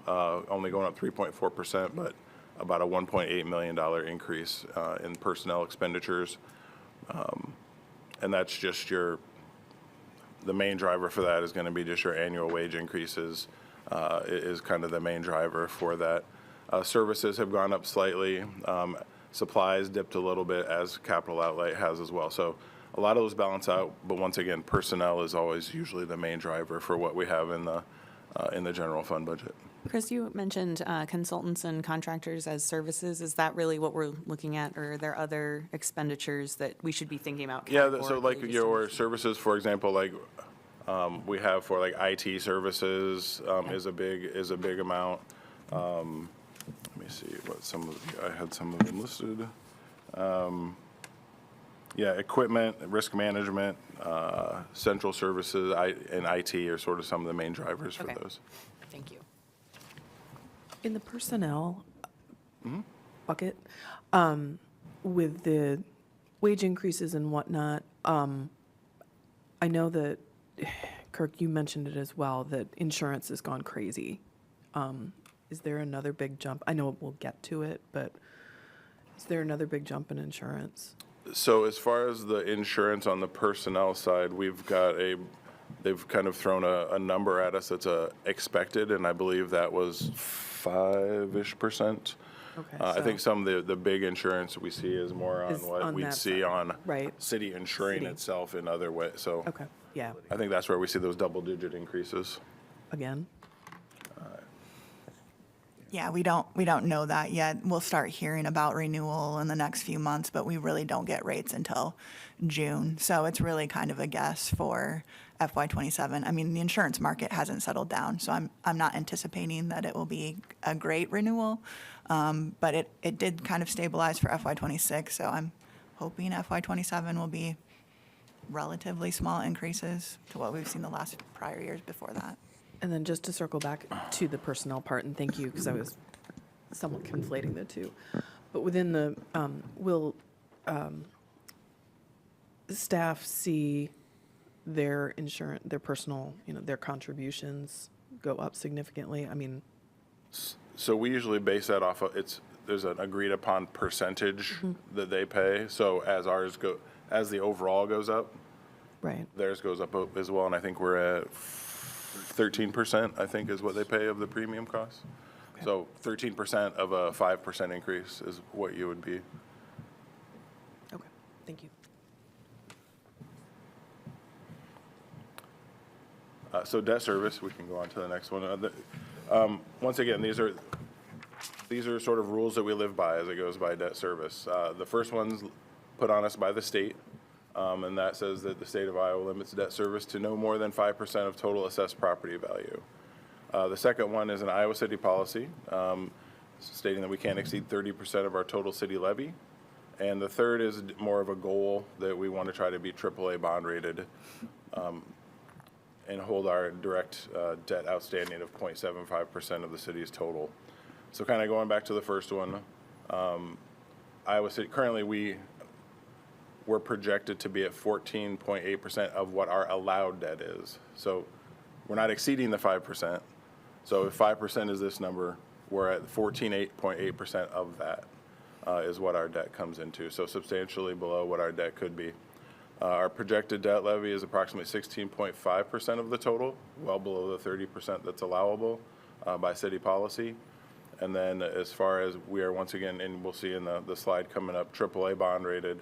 only going up 3.4%, but about a $1.8 million increase in personnel expenditures. And that's just the main driver for that is going to be just your annual wage increases is kind of the main driver for that. Services have gone up slightly. Supplies dipped a little bit as capital outlay has as well. So a lot of those balance out, but once again, personnel is always usually the main driver for what we have in the general fund budget. Chris, you mentioned consultants and contractors as services. Is that really what we're looking at, or are there other expenditures that we should be thinking about? Yeah, so like categorically your services, for example, like we have for like IT services is a big amount. Let me see what I had some of them listed. Yeah, equipment, risk management, central services, and IT are sort of some of the main drivers for Okay. those. Thank you. In the personnel bucket, with the wage increases and whatnot, I know that, Kirk, you mentioned it as well, that insurance has gone crazy. Is there another big jump? I know we'll get to it, but is there another big jump in insurance? So as far as the insurance on the personnel side, they've kind of thrown a number at us that's expected, and I believe that was 5-ish%. Okay, I think so- some of the big insurance we see is more on Is what on we'd that see side. on Right. city insuring City. itself in other ways. So Okay, yeah, I think that's where we see those double-digit increases. again, Yeah, we don't know that yet. We'll start hearing about renewal in the next few months, but we really don't get rates until June. So it's really kind of a guess for FY27. I mean, the insurance market hasn't settled down, so I'm not anticipating that it will be a great renewal. But it did kind of stabilize for FY26, so I'm hoping FY27 will be relatively small increases to what we've seen the last prior years before that. and then just to circle back to the personnel part, and thank you, because I was somewhat conflating the two. But within the, will staff see their insurance, their personal, their contributions go up significantly? I mean, So we usually base that off of, there's an agreed upon percentage that they pay. So as the overall goes up, right, theirs goes up as well, and I think we're at 13%, I think, is what they pay of the premium cost. So 13% of a 5% increase is what you would be. okay, thank you. So debt service, we can go on to the next one. Once again, these are sort of rules that we live by as it goes by debt service. The first one's put on us by the state, and that says that the state of Iowa limits debt service to no more than 5% of total assessed property value. The second one is an Iowa city policy stating that we can't exceed 30% of our total city levy. And the third is more of a goal that we want to try to be AAA bond rated and hold our direct debt outstanding of 0.75% of the city's total. So kind of going back to the first one, Iowa City, currently we're projected to be at 14.8% of what our allowed debt is. So we're not exceeding the 5%. So if 5% is this number, we're at 14.8% of that is what our debt comes into. So substantially below what our debt could be. Our projected debt levy is approximately 16.5% of the total, well below the 30% that's allowable by city policy. And then as far as we are, once again, and we'll see in the slide coming up, AAA bond rated.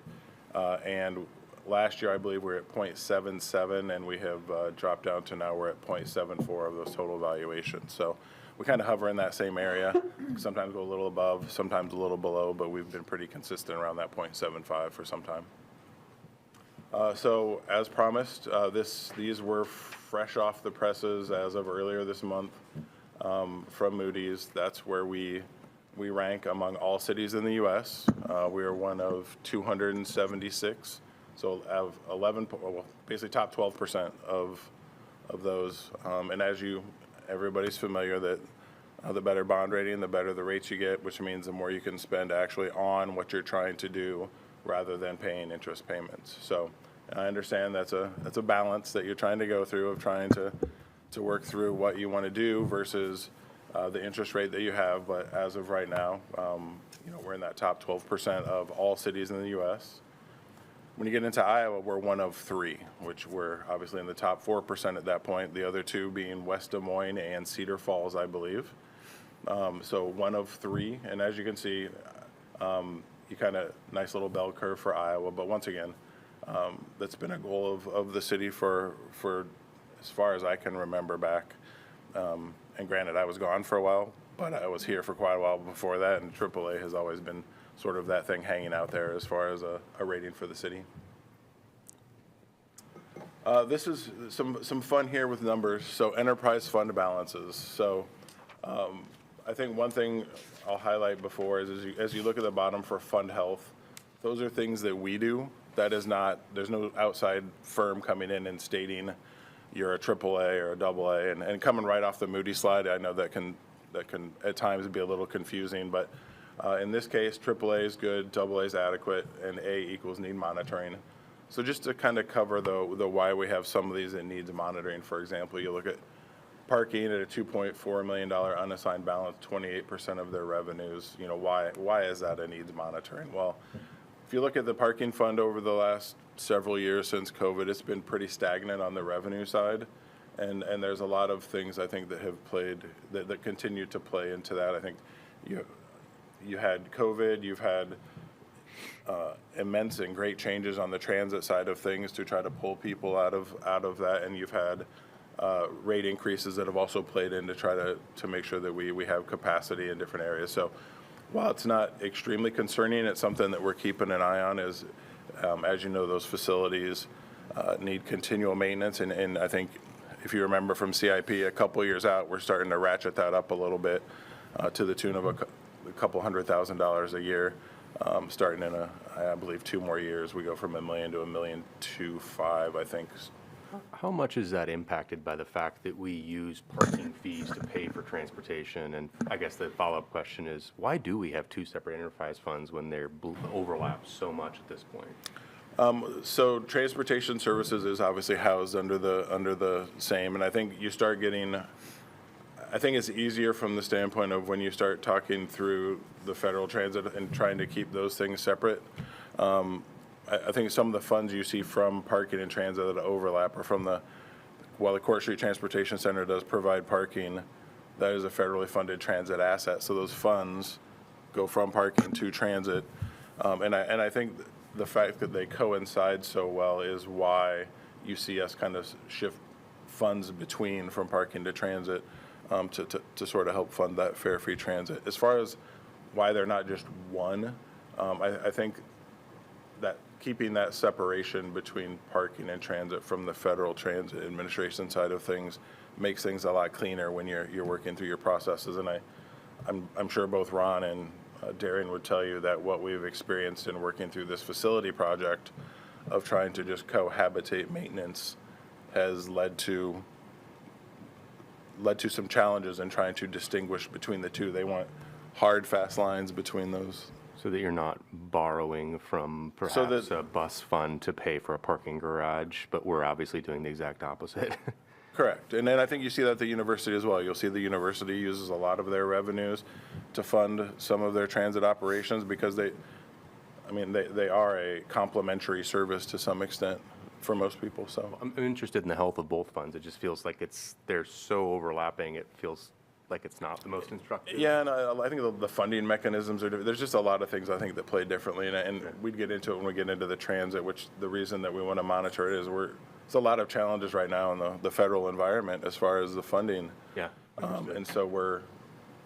And last year, I believe we were at 0.77, and we have dropped down to now we're at 0.74 of those total valuations. So we kind of hover in that same area, sometimes go a little above, sometimes a little below, but we've been pretty consistent around that 0.75 for some time. So as promised, these were fresh off the presses as of earlier this month from Moody's. That's where we rank among all cities in the U.S. We are one of 276, so of 11, well, basically top 12% of those. And as everybody's familiar that the better bond rating, the better the rates you get, which means the more you can spend actually on what you're trying to do rather than paying interest payments. So I understand that's a balance that you're trying to go through of trying to work through what you want to do versus the interest rate that you have. But as of right now, we're in that top 12% of all cities in the U.S. When you get into Iowa, we're one of three, which we're obviously in the top 4% at that point. The other two being West Des Moines and Cedar Falls, I believe. So one of three, and as you can see, you kind of nice little bell curve for Iowa. But once again, That's been a goal of the city for as far as I can remember back. And granted, I was gone for a while, but I was here for quite a while before that, and AAA has always been sort of that thing hanging out there as far as a rating for the city. This is some fun here with numbers. So enterprise fund balances. So I think one thing I'll highlight before is as you look at the bottom for fund health, those are things that we do. That is not, there's no outside firm coming in and stating you're a AAA or a AA. And coming right off the Moody slide, I know that can at times be a little confusing, but in this case, AAA is good, AA is adequate, and A equals need monitoring. So just to kind of cover the why we have some of these that needs monitoring, for example, you look at parking at a $2.4 million unassigned balance, 28% of their revenues. You know, why is that a needs monitoring? Well, if you look at the parking fund over the last several years since COVID, it's been pretty stagnant on the revenue side. And there's a lot of things I think that have played, that continue to play into that. I think you had COVID, you've had immense and great changes on the transit side of things to try to pull people out of that, and you've had rate increases that have also played in to try to make sure that we have capacity in different areas. So while it's not extremely concerning, it's something that we're keeping an eye on. As you know, those facilities need continual maintenance, and I think if you remember from CIP a couple years out, we're starting to ratchet that up a little bit to the tune of a couple $100,000 a year. Starting in I believe 2 more years, we go from $1 million to $1.25 million, I think. How much is that impacted by the fact that we use parking fees to pay for transportation? And I guess the follow-up question is, why do we have 2 separate enterprise funds when they're overlap so much at this point? So transportation services is obviously housed under the same, and I think you start getting, I think it's easier from the standpoint of when you start talking through the federal transit and trying to keep those things separate. I think some of the funds you see from parking and transit that overlap are from while the Court Street Transportation Center does provide parking, that is a federally funded transit asset. So those funds go from parking to transit. And I think the fact that they coincide so well is why you see us kind of shift funds between from parking to transit to sort of help fund that fare-free transit. As far as why they're not just one, I think that keeping that separation between parking and transit from the Federal Transit Administration side of things makes things a lot cleaner when you're working through your processes. And I'm sure both Ron and Darian would tell you that what we've experienced in working through this facility project of trying to just cohabitate maintenance has led to some challenges in trying to distinguish between the two. They want hard, fast lines between those. So that you're not borrowing from perhaps a bus fund to pay for a parking garage, but we're obviously doing the exact opposite. Correct. And then I think you see that at the university as well. You'll see the university uses a lot of their revenues to fund some of their transit operations because they are a complementary service to some extent for most people. So I'm interested in the health of both funds. It just feels like they're so overlapping, it feels like it's not the most instructive. yeah, and I think the funding mechanisms are different. There's just a lot of things I think that play differently, and we'd get into it when we get into the transit, which the reason that we want to monitor it is there's a lot of challenges right now in the federal environment as far as the funding. Yeah. And so we're,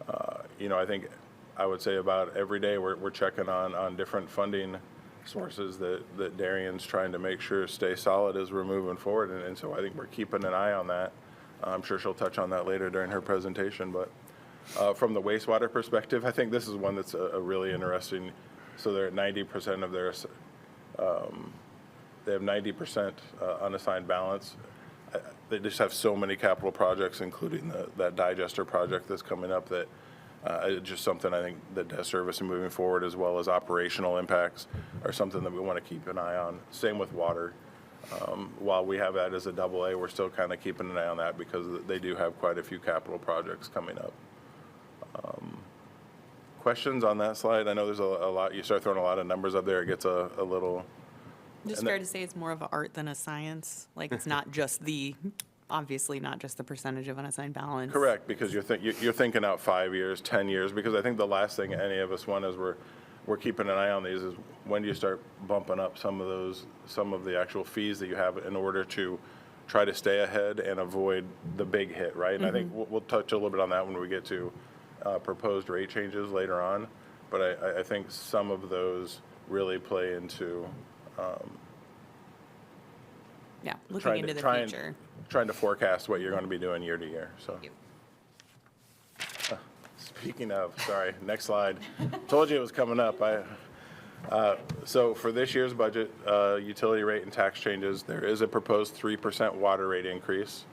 I think I would say about every day we're checking on different funding sources that Darian's trying to make sure stay solid as we're moving forward. And so I think we're keeping an eye on that. I'm sure she'll touch on that later during her presentation. But from the wastewater perspective, I think this is one that's a really interesting. So they're at 90% of their, they have 90% unassigned balance. They just have so many capital projects, including that digester project that's coming up, that it's just something I think that debt service and moving forward, as well as operational impacts, are something that we want to keep an eye on. Same with water. While we have that as a AA, we're still kind of keeping an eye on that because they do have quite a few capital projects coming up. Questions on that slide? I know there's a lot. You start throwing a lot of numbers up there, it gets a little. Just fair to say it's more of an art than a science? Like, it's not just obviously not just the percentage of unassigned balance. Correct, because you're thinking out 5 years, 10 years, because I think the last thing any of us want is we're we're keeping an eye on these is when do you start bumping up some of the actual fees that you have in order to try to stay ahead and avoid the big hit, right? And I think we'll touch a little bit on that when we get to proposed rate changes later on. But I think some of those really play into Yeah, looking into the future. trying to forecast what you're going to be doing year to year, so. Yep. Speaking of, sorry, next slide. Told you it was coming up. So for this year's budget, utility rate and tax changes, there is a proposed 3% water rate increase.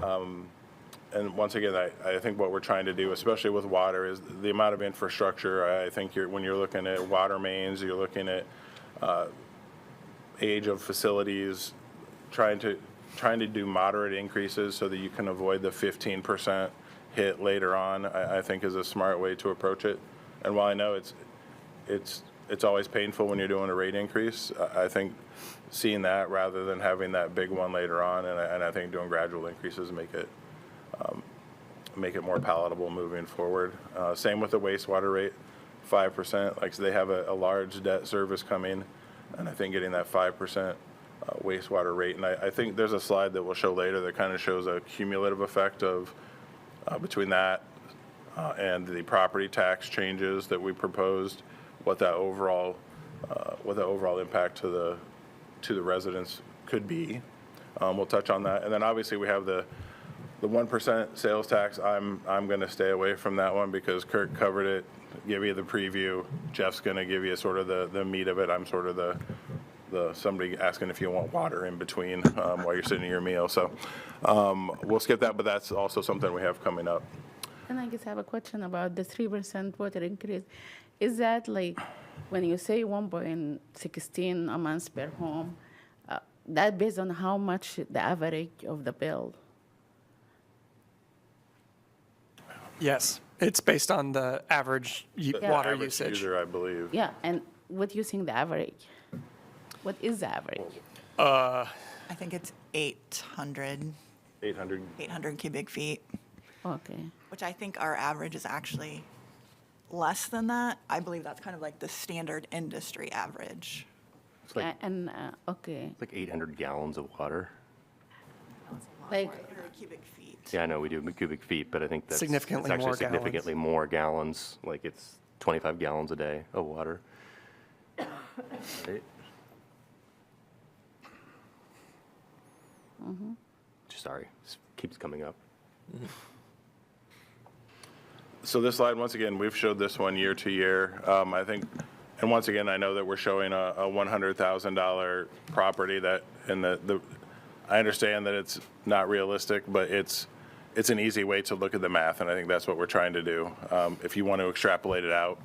And once again, I think what we're trying to do, especially with water, is the amount of infrastructure. I think when you're looking at water mains, you're looking at age of facilities, trying to do moderate increases so that you can avoid the 15% hit later on, I think is a smart way to approach it. And while I know it's always painful when you're doing a rate increase, I think seeing that rather than having that big one later on, and I think doing gradual increases make it more palatable moving forward. Same with the wastewater rate, 5%. Like, so they have a large debt service coming, and I think getting that 5% wastewater rate. And I think there's a slide that we'll show later that kind of shows a cumulative effect of between that and the property tax changes that we proposed, what the overall impact to the residents could be. We'll touch on that, and then obviously we have the 1% sales tax. I'm going to stay away from that one because Kirk covered it, give you the preview. Jeff's going to give you sort of the meat of it. I'm sort of the somebody asking if you want water in between while you're sitting at your meal. So we'll skip that, but that's also something we have coming up. And I just have a question about the 3% water increase. Is that like, when you say 1.16 a month per home, that based on how much the average of the bill? Yes, it's based on the average water Average usage. user, I believe. Yeah, and what you think the average? What is the average? I think it's 800 800. cubic feet, Okay. which I think our average is actually less than that. I believe that's kind of like the standard industry average. It's like, Okay. it's like 800 gallons of water. Like, 800 cubic feet. Yeah, I know we do cubic feet, but I think that's Significantly it's actually more gallons. significantly more gallons. Like, it's 25 gallons a day of water. Right? Sorry, this keeps coming up. So this slide, once again, we've showed this one year to year. I think, and once again, I know that we're showing a $100,000 property that, and I understand that it's not realistic, but it's an easy way to look at the math, and I think that's what we're trying to do. If you want to extrapolate it out,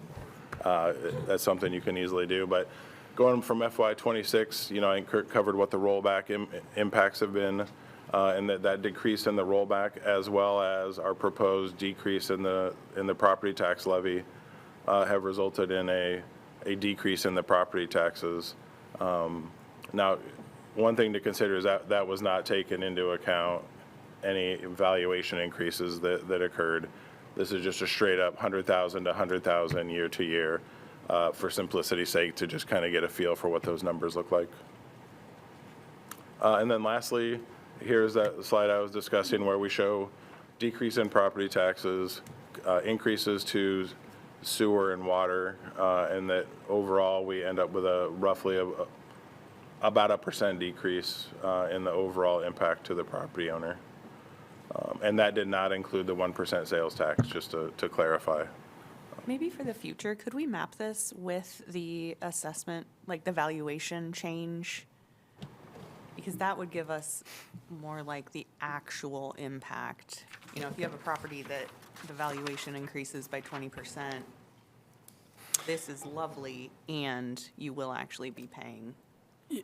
that's something you can easily do. But going from FY '26, I think Kirk covered what the rollback impacts have been, and that decrease in the rollback, as well as our proposed decrease in the property tax levy, have resulted in a decrease in the property taxes. Now, one thing to consider is that was not taken into account any valuation increases that occurred. This is just a straight up 100,000 to 100,000 year to year, for simplicity's sake, to just kind of get a feel for what those numbers look like. And then lastly, here's that slide I was discussing where we show decrease in property taxes, increases to sewer and water, and that overall we end up with roughly about a % decrease in the overall impact to the property owner. And that did not include the 1% sales tax, just to clarify. Maybe for the future, could we map this with the assessment, like the valuation change? Because that would give us more like the actual impact. If you have a property that the valuation increases by 20%, this is lovely, and you will actually be paying.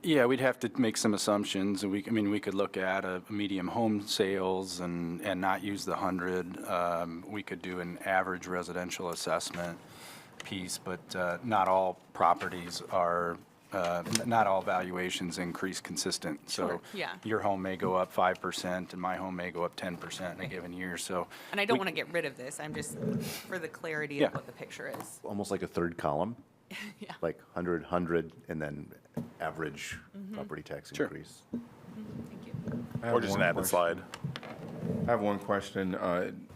Yeah, we'd have to make some assumptions. We could look at a medium home sales and not use the 100. We could do an average residential assessment piece, but not all properties are, not all valuations increase consistent. So Sure, yeah. your home may go up 5% and my home may go up 10% in a given year, so. And I don't want to get rid of this, I'm just, for the clarity Yeah. of what the picture is. Almost like a third column. like 100, and then average property tax increase. I have Or just an one added question. slide. I have one question,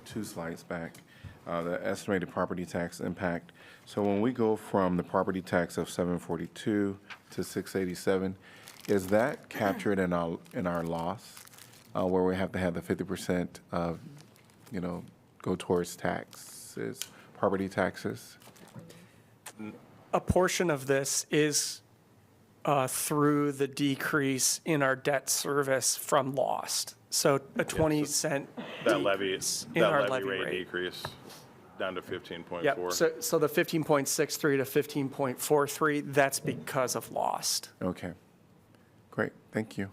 2 slides back, the estimated property tax impact. So when we go from the property tax of 742 to 687, is that captured in our loss, where we have to have the 50% of, go towards taxes, property taxes? A portion of this is through the decrease in our debt service from lost. So a 20-cent That levy, decrease in that our levy levy rate rate. decrease down to 15.4. Yep, so the 15.63 to 15.43, that's because of lost. Okay, great, thank you.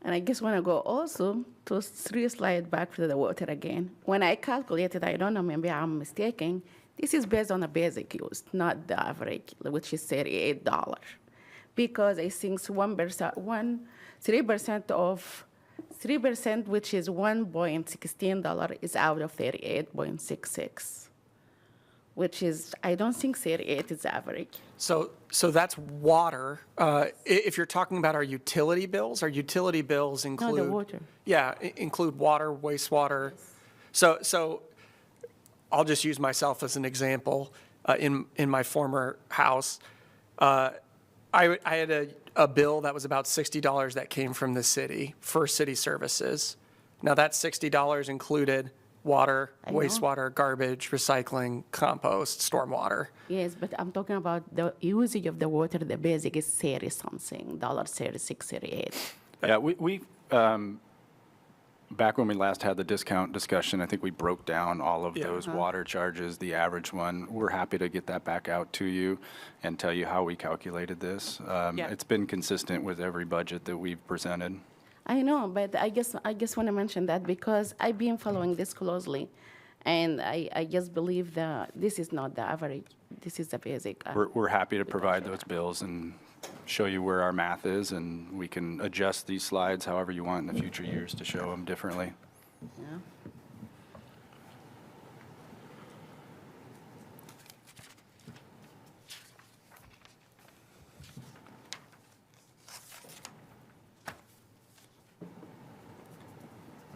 And I just want to go also to 3 slides back to the water again. When I calculated, I don't know, maybe I'm mistaken, this is based on the basic use, not the average, which is $38. Because I think 3%, which is $1.16, is out of 38.66, which is, I don't think 38 is average. So that's water. If you're talking about our utility bills include. No, the water. Yeah, include water, wastewater. So I'll just use myself as an example. In my former house, I had a bill that was about $60 that came from the city for city services. Now, that $60 included water, I know. wastewater, garbage, recycling, compost, stormwater. Yes, but I'm talking about the usage of the water, the basic is 30-something, $36, 38. Yeah, we back when we last had the discount discussion, I think we broke down all of Yeah. those water charges, the average one. We're happy to get that back out to you and tell you how we calculated this. Yeah. It's been consistent with every budget that we've presented. I know, but I just want to mention that because I've been following this closely, and I just believe that this is not the average. This is the basic. We're happy to provide those bills and show you where our math is, and we can adjust these slides however you want in the future years to show them differently. Yeah.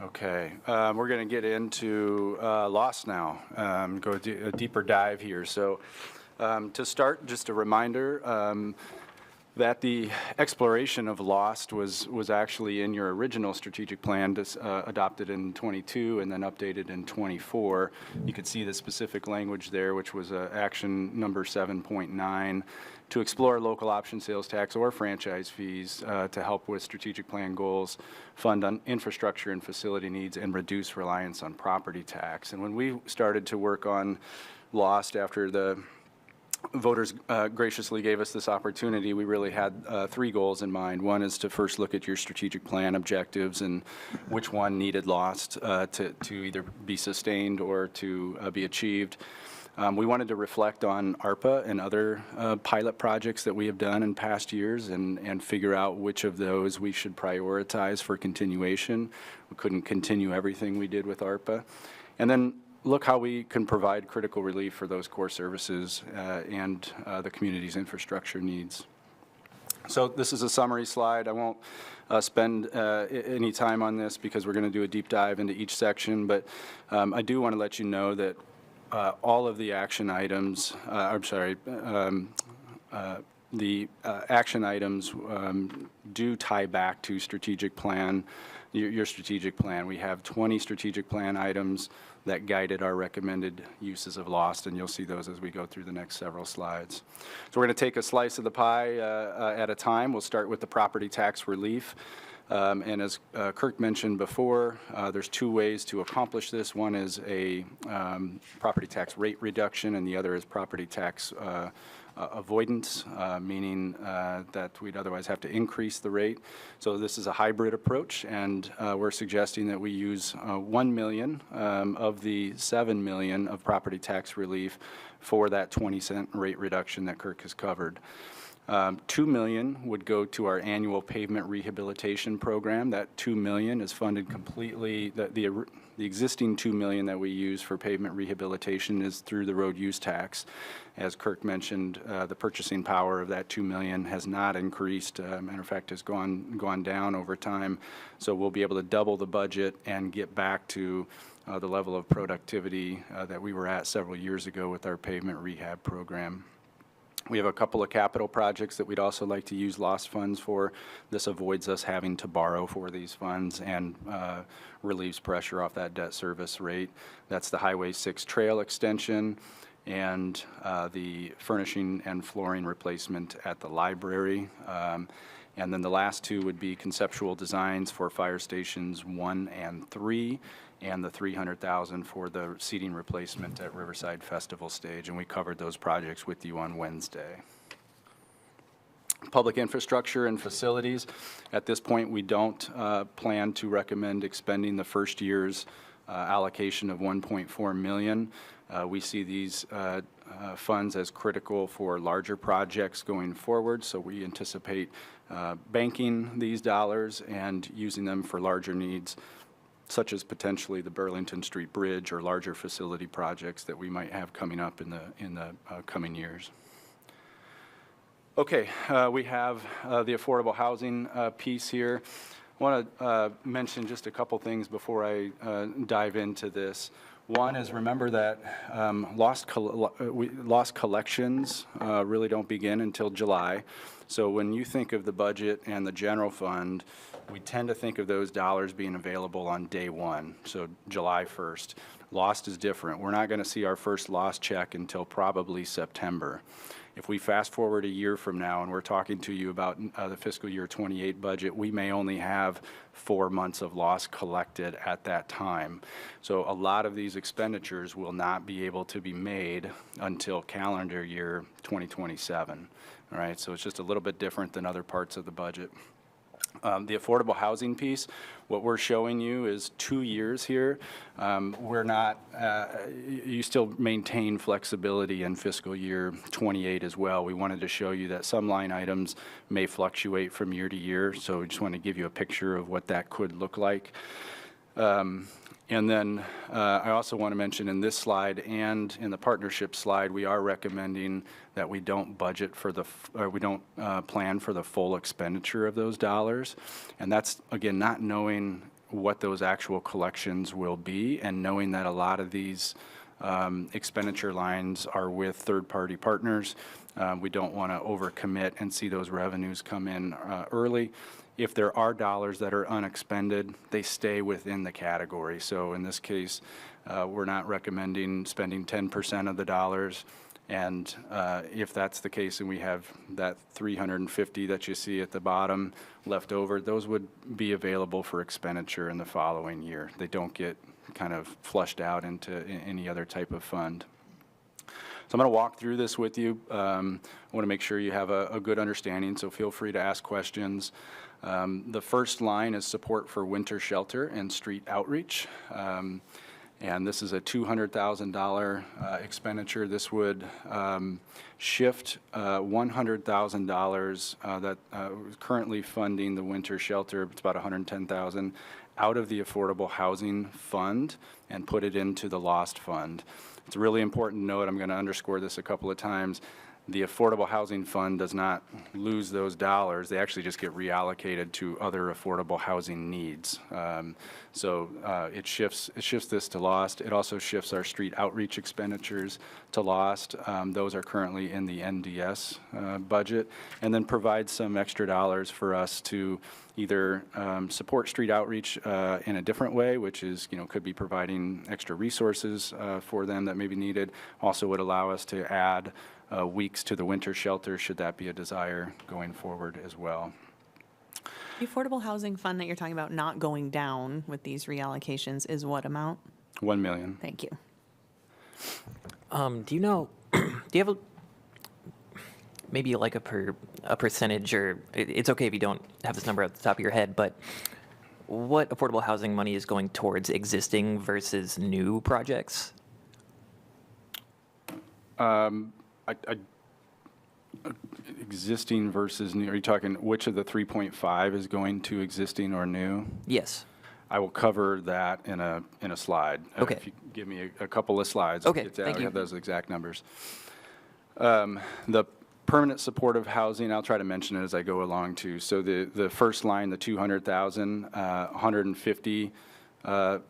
Okay, we're going to get into loss now, go a deeper dive here. So to start, just a reminder that the exploration of lost was actually in your original strategic plan adopted in 22 and then updated in 24. You could see the specific language there, which was action number 7.9, to explore local option sales tax or franchise fees to help with strategic plan goals, fund on infrastructure and facility needs, and reduce reliance on property tax. And when we started to work on lost after the voters graciously gave us this opportunity, we really had 3 goals in mind. One is to first look at your strategic plan objectives and which one needed lost to either be sustained or to be achieved. We wanted to reflect on ARPA and other pilot projects that we have done in past years and figure out which of those we should prioritize for continuation. We couldn't continue everything we did with ARPA. And then look how we can provide critical relief for those core services and the community's infrastructure needs. So this is a summary slide. I won't spend any time on this because we're going to do a deep dive into each section, but I do want to let you know that all of the action items, the action items do tie back to strategic plan, your strategic plan. We have 20 strategic plan items that guided our recommended uses of lost, and you'll see those as we go through the next several slides. So we're going to take a slice of the pie at a time. We'll start with the property tax relief. And as Kirk mentioned before, there's 2 ways to accomplish this. One is a property tax rate reduction, and the other is property tax avoidance, meaning that we'd otherwise have to increase the rate. So this is a hybrid approach, and we're suggesting that we use $1 million of the $7 million of property tax relief for that 20-cent rate reduction that Kirk has covered. $2 million would go to our annual pavement rehabilitation program. That $2 million is funded completely, the existing $2 million that we use for pavement rehabilitation is through the road use tax. As Kirk mentioned, the purchasing power of that $2 million has not increased. Matter of fact, has gone down over time. So we'll be able to double the budget and get back to the level of productivity that we were at several years ago with our pavement rehab program. We have a couple of capital projects that we'd also like to use lost funds for. This avoids us having to borrow for these funds and relieves pressure off that debt service rate. That's the Highway 6 trail extension and the furnishing and flooring replacement at the library. And then the last two would be conceptual designs for fire stations 1 and 3, and the $300,000 for the seating replacement at Riverside Festival Stage, and we covered those projects with you on Wednesday. Public infrastructure and facilities. At this point, we don't plan to recommend expending the first year's allocation of $1.4 million. We see these funds as critical for larger projects going forward, so we anticipate banking these dollars and using them for larger needs, such as potentially the Burlington Street Bridge or larger facility projects that we might have coming up in the coming years. Okay, we have the affordable housing piece here. I want to mention just a couple things before I dive into this. One is, remember that lost collections really don't begin until July. So when you think of the budget and the general fund, we tend to think of those dollars being available on day one, so July 1st. Lost is different. We're not going to see our first lost check until probably September. If we fast forward a year from now and we're talking to you about the fiscal year 28 budget, we may only have 4 months of loss collected at that time. So a lot of these expenditures will not be able to be made until calendar year 2027. All right, so it's just a little bit different than other parts of the budget. The affordable housing piece, what we're showing you is 2 years here. We're not, you still maintain flexibility in fiscal year 28 as well. We wanted to show you that some line items may fluctuate from year to year, so we just want to give you a picture of what that could look like. And then I also want to mention in this slide and in the partnership slide, we are recommending that we don't budget for we don't plan for the full expenditure of those dollars. And that's, again, not knowing what those actual collections will be and knowing that a lot of these expenditure lines are with third-party partners. We don't want to overcommit and see those revenues come in early. If there are dollars that are unexpended, they stay within the category. So in this case, we're not recommending spending 10% of the dollars. And if that's the case and we have that 350 that you see at the bottom left over, those would be available for expenditure in the following year. They don't get kind of flushed out into any other type of fund. So I'm going to walk through this with you. I want to make sure you have a good understanding, so feel free to ask questions. The first line is support for winter shelter and street outreach. And this is a $200,000 expenditure. This would shift $100,000 that is currently funding the winter shelter, it's about $110,000, out of the Affordable Housing Fund and put it into the Lost Fund. It's a really important note, I'm going to underscore this a couple of times. The Affordable Housing Fund does not lose those dollars. They actually just get reallocated to other affordable housing needs. So it shifts this to Lost. It also shifts our street outreach expenditures to Lost. Those are currently in the NDS budget, and then provides some extra dollars for us to either support street outreach in a different way, which is, could be providing extra resources for them that may be needed. Also would allow us to add weeks to the winter shelter, should that be a desire going forward as well. The Affordable Housing Fund that you're talking about not going down with these reallocations is what amount? $1 million. Thank you. Do you know, do you have maybe like a percentage, or it's okay if you don't have this number at the top of your head, but what affordable housing money is going towards existing versus new projects? Existing versus new, are you talking which of the 3.5 is going to existing or new? Yes. I will cover that in a slide. Okay. If you give me a couple of slides. I'll Okay, get to that. thank We you. have those exact numbers. The permanent supportive housing, I'll try to mention it as I go along too. So the first line, the 200,000, 150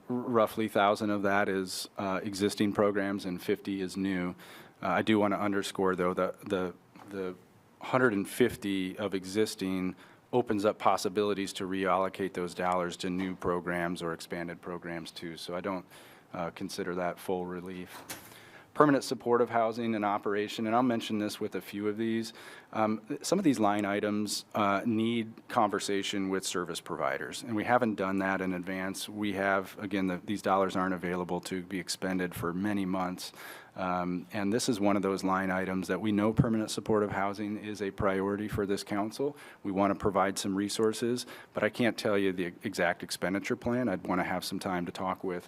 roughly 1,000 of that is existing programs and 50 is new. I do want to underscore though that the 150 of existing opens up possibilities to reallocate those dollars to new programs or expanded programs too. So I don't consider that full relief. Permanent supportive housing and operation, and I'll mention this with a few of these. Some of these line items need conversation with service providers, and we haven't done that in advance. We have, again, these dollars aren't available to be expended for many months. And this is one of those line items that we know permanent supportive housing is a priority for this council. We want to provide some resources, but I can't tell you the exact expenditure plan. I'd want to have some time to talk with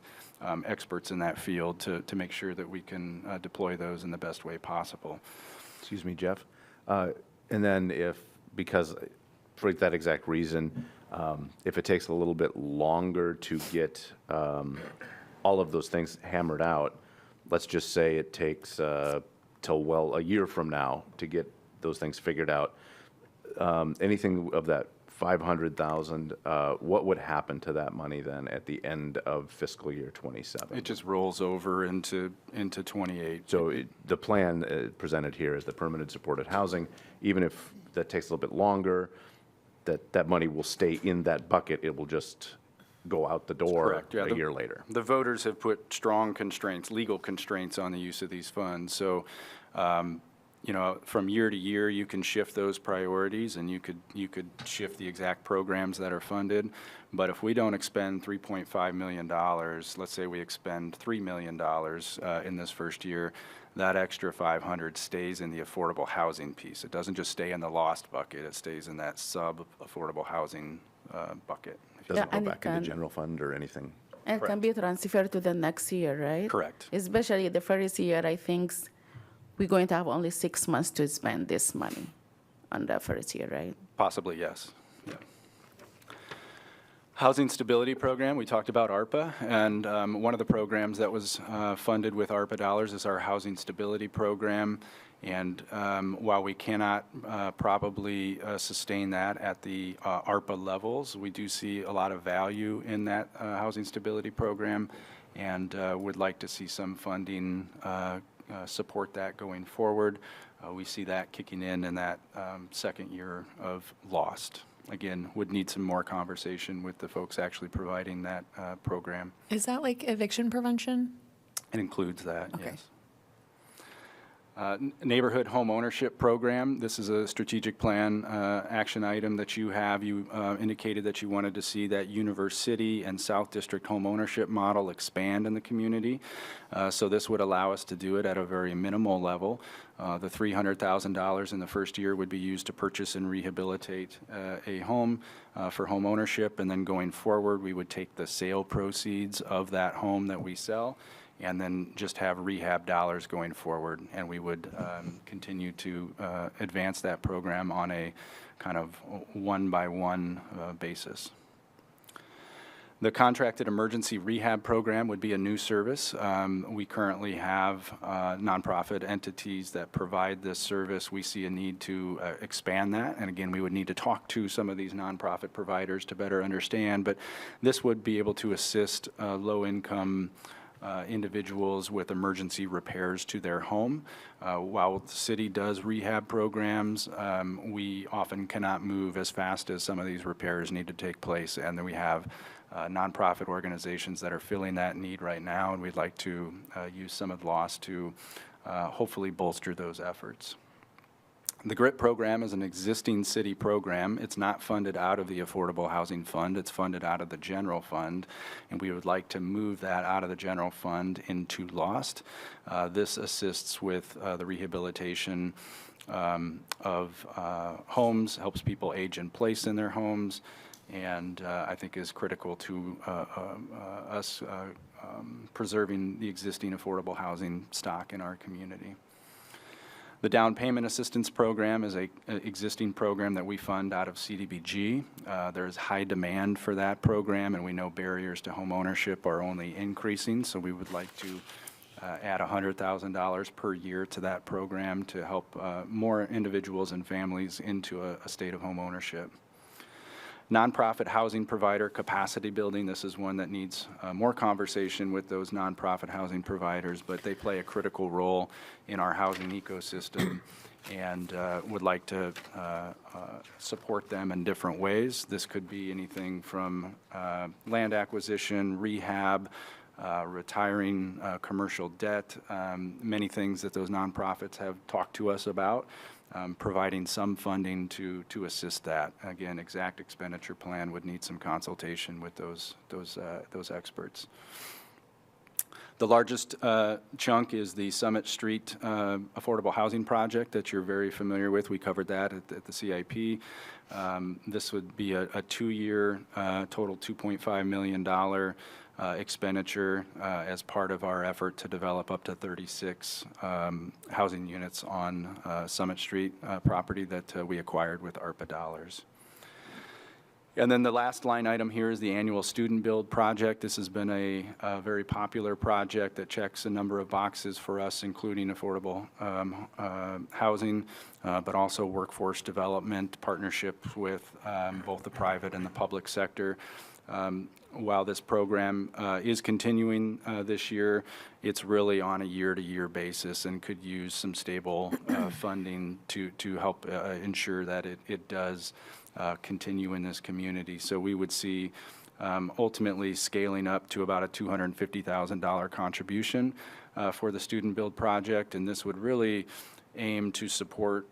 experts in that field to make sure that we can deploy those in the best way possible. Excuse me, Jeff. And then because for that exact reason, if it takes a little bit longer to get all of those things hammered out, let's just say it takes till a year from now to get those things figured out. Anything of that 500,000, what would happen to that money then at the end of fiscal year 27? It just rolls over into 28. So the plan presented here is the permanent supported housing. Even if that takes a little bit longer, that money will stay in that bucket. It will just go out the door Correct. Yeah, a year later. The voters have put strong constraints, legal constraints on the use of these funds. So, from year to year, you can shift those priorities and you could shift the exact programs that are funded. But if we don't expend $3.5 million, let's say we expend $3 million in this first year, that extra 500 stays in the affordable housing piece. It doesn't just stay in the lost bucket, it stays in that sub-affordable housing bucket. Doesn't go and it back into can- general fund or anything. And can be transferred to the next year, right? Correct. Especially the first year, I think we're going to have only 6 months to spend this money on the first year, right? Possibly, yes. Yeah. Housing Stability Program, we talked about ARPA, and one of the programs that was funded with ARPA dollars is our Housing Stability Program. And while we cannot probably sustain that at the ARPA levels, we do see a lot of value in that Housing Stability Program and would like to see some funding support that going forward. We see that kicking in that second year of LOST. Again, would need some more conversation with the folks actually providing that program. Is that like eviction prevention? It includes that, Okay. yes. Neighborhood Home Ownership Program, this is a strategic plan action item that you have. You indicated that you wanted to see that Universe City and South District home ownership model expand in the community. So this would allow us to do it at a very minimal level. The $300,000 in the first year would be used to purchase and rehabilitate a home for home ownership, and then going forward, we would take the sale proceeds of that home that we sell and then just have rehab dollars going forward, and we would continue to advance that program on a kind of one-by-one basis. The Contracted Emergency Rehab Program would be a new service. We currently have nonprofit entities that provide this service. We see a need to expand that, and again, we would need to talk to some of these nonprofit providers to better understand, but this would be able to assist low-income individuals with emergency repairs to their home. While the city does rehab programs, we often cannot move as fast as some of these repairs need to take place, and then we have nonprofit organizations that are filling that need right now, and we'd like to use some of the loss to hopefully bolster those efforts. The GRIP program is an existing city program. It's not funded out of the Affordable Housing Fund. It's funded out of the general fund, and we would like to move that out of the general fund into LOST. This assists with the rehabilitation of homes, helps people age in place in their homes, and I think is critical to us preserving the existing affordable housing stock in our community. The down payment assistance program is a existing program that we fund out of CDBG. There's high demand for that program, and we know barriers to home ownership are only increasing, so we would like to add $100,000 per year to that program to help more individuals and families into a state of home ownership. Nonprofit housing provider capacity building, this is one that needs more conversation with those nonprofit housing providers, but they play a critical role in our housing ecosystem and would like to support them in different ways. This could be anything from land acquisition, rehab, retiring commercial debt, many things that those nonprofits have talked to us about. Providing some funding to assist that. Again, exact expenditure plan would need some consultation with those experts. The largest chunk is the Summit Street Affordable Housing Project that you're very familiar with. We covered that at the CIP. This would be a 2-year, total $2.5 million expenditure as part of our effort to develop up to 36 housing units on Summit Street property that we acquired with ARPA dollars. And then the last line item here is the annual student build project. This has been a very popular project that checks a number of boxes for us, including affordable housing, but also workforce development, partnership with both the private and the public sector. While this program is continuing this year, it's really on a year-to-year basis and could use some stable funding to help ensure that it does continue in this community. So we would see ultimately scaling up to about a $250,000 contribution for the Student Build project, and this would really aim to support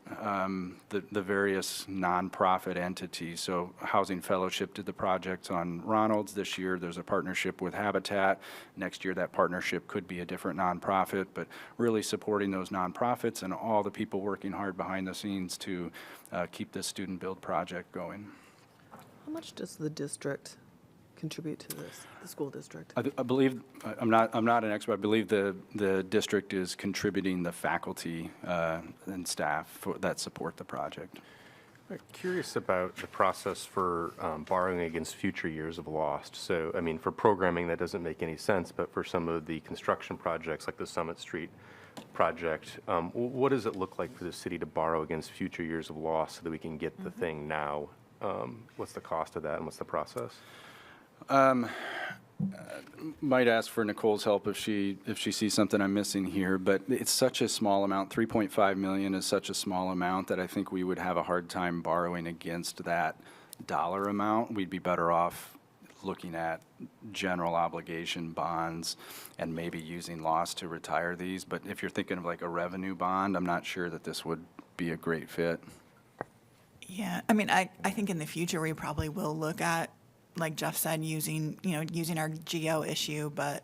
the various nonprofit entities. So Housing Fellowship did the project on Ronalds. This year there's a partnership with Habitat. Next year that partnership could be a different nonprofit, but really supporting those nonprofits and all the people working hard behind the scenes to keep this Student Build project going. How much does the district contribute to this, the school district? I believe, I'm not an expert, I believe the district is contributing the faculty and staff that support the project. I'm curious about the process for borrowing against future years of lost. So, I mean, for programming, that doesn't make any sense, but for some of the construction projects like the Summit Street project, what does it look like for the city to borrow against future years of loss so that we can get the thing now? What's the cost of that and what's the process? Might ask for Nicole's help if she sees something I'm missing here, but it's such a small amount. 3.5 million is such a small amount that I think we would have a hard time borrowing against that dollar amount. We'd be better off looking at general obligation bonds and maybe using loss to retire these. But if you're thinking of like a revenue bond, I'm not sure that this would be a great fit. Yeah, I mean, I think in the future we probably will look at, like Jeff said, using our GO issue, but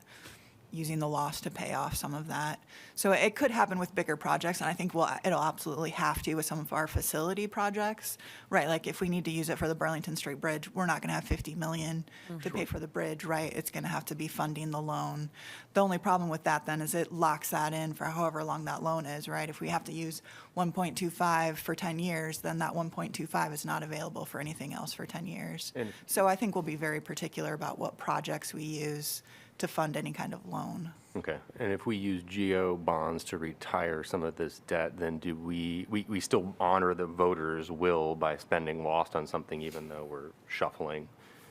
using the loss to pay off some of that. So it could happen with bigger projects, and I think it'll absolutely have to with some of our facility projects, right? Like if we need to use it for the Burlington Street Bridge, we're not going to have $50 million to pay for the bridge, right? It's going to have to be funding the loan. The only problem with that then is it locks that in for however long that loan is, right? If we have to use 1.25 for 10 years, then that 1.25 is not available for anything else for 10 years. So I think we'll be very particular about what projects we use to fund any kind of loan. Okay, and if we use GO bonds to retire some of this debt, then do we still honor the voters' will by spending lost on something even though we're shuffling?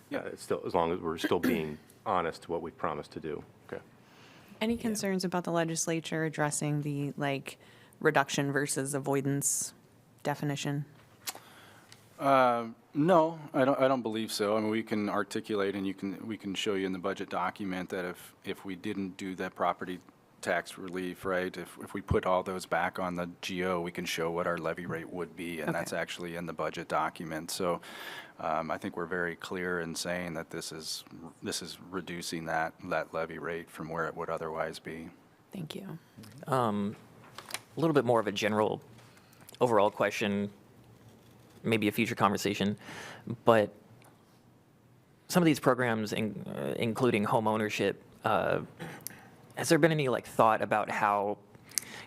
Yeah. It's still, as long as we're still being honest to what we promised to do. Okay. Any concerns about the legislature addressing the, like, reduction versus avoidance definition? No, I don't believe so. I mean, we can articulate and we can show you in the budget document that if we didn't do that property tax relief, right, if we put all those back on the GO, we can show what our levy rate would be, and that's actually in the budget document. So I think we're very clear in saying that this is reducing that levy rate from where it would otherwise be. Thank you. A little bit more of a general overall question, maybe a future conversation, but some of these programs, including home ownership, has there been any thought about how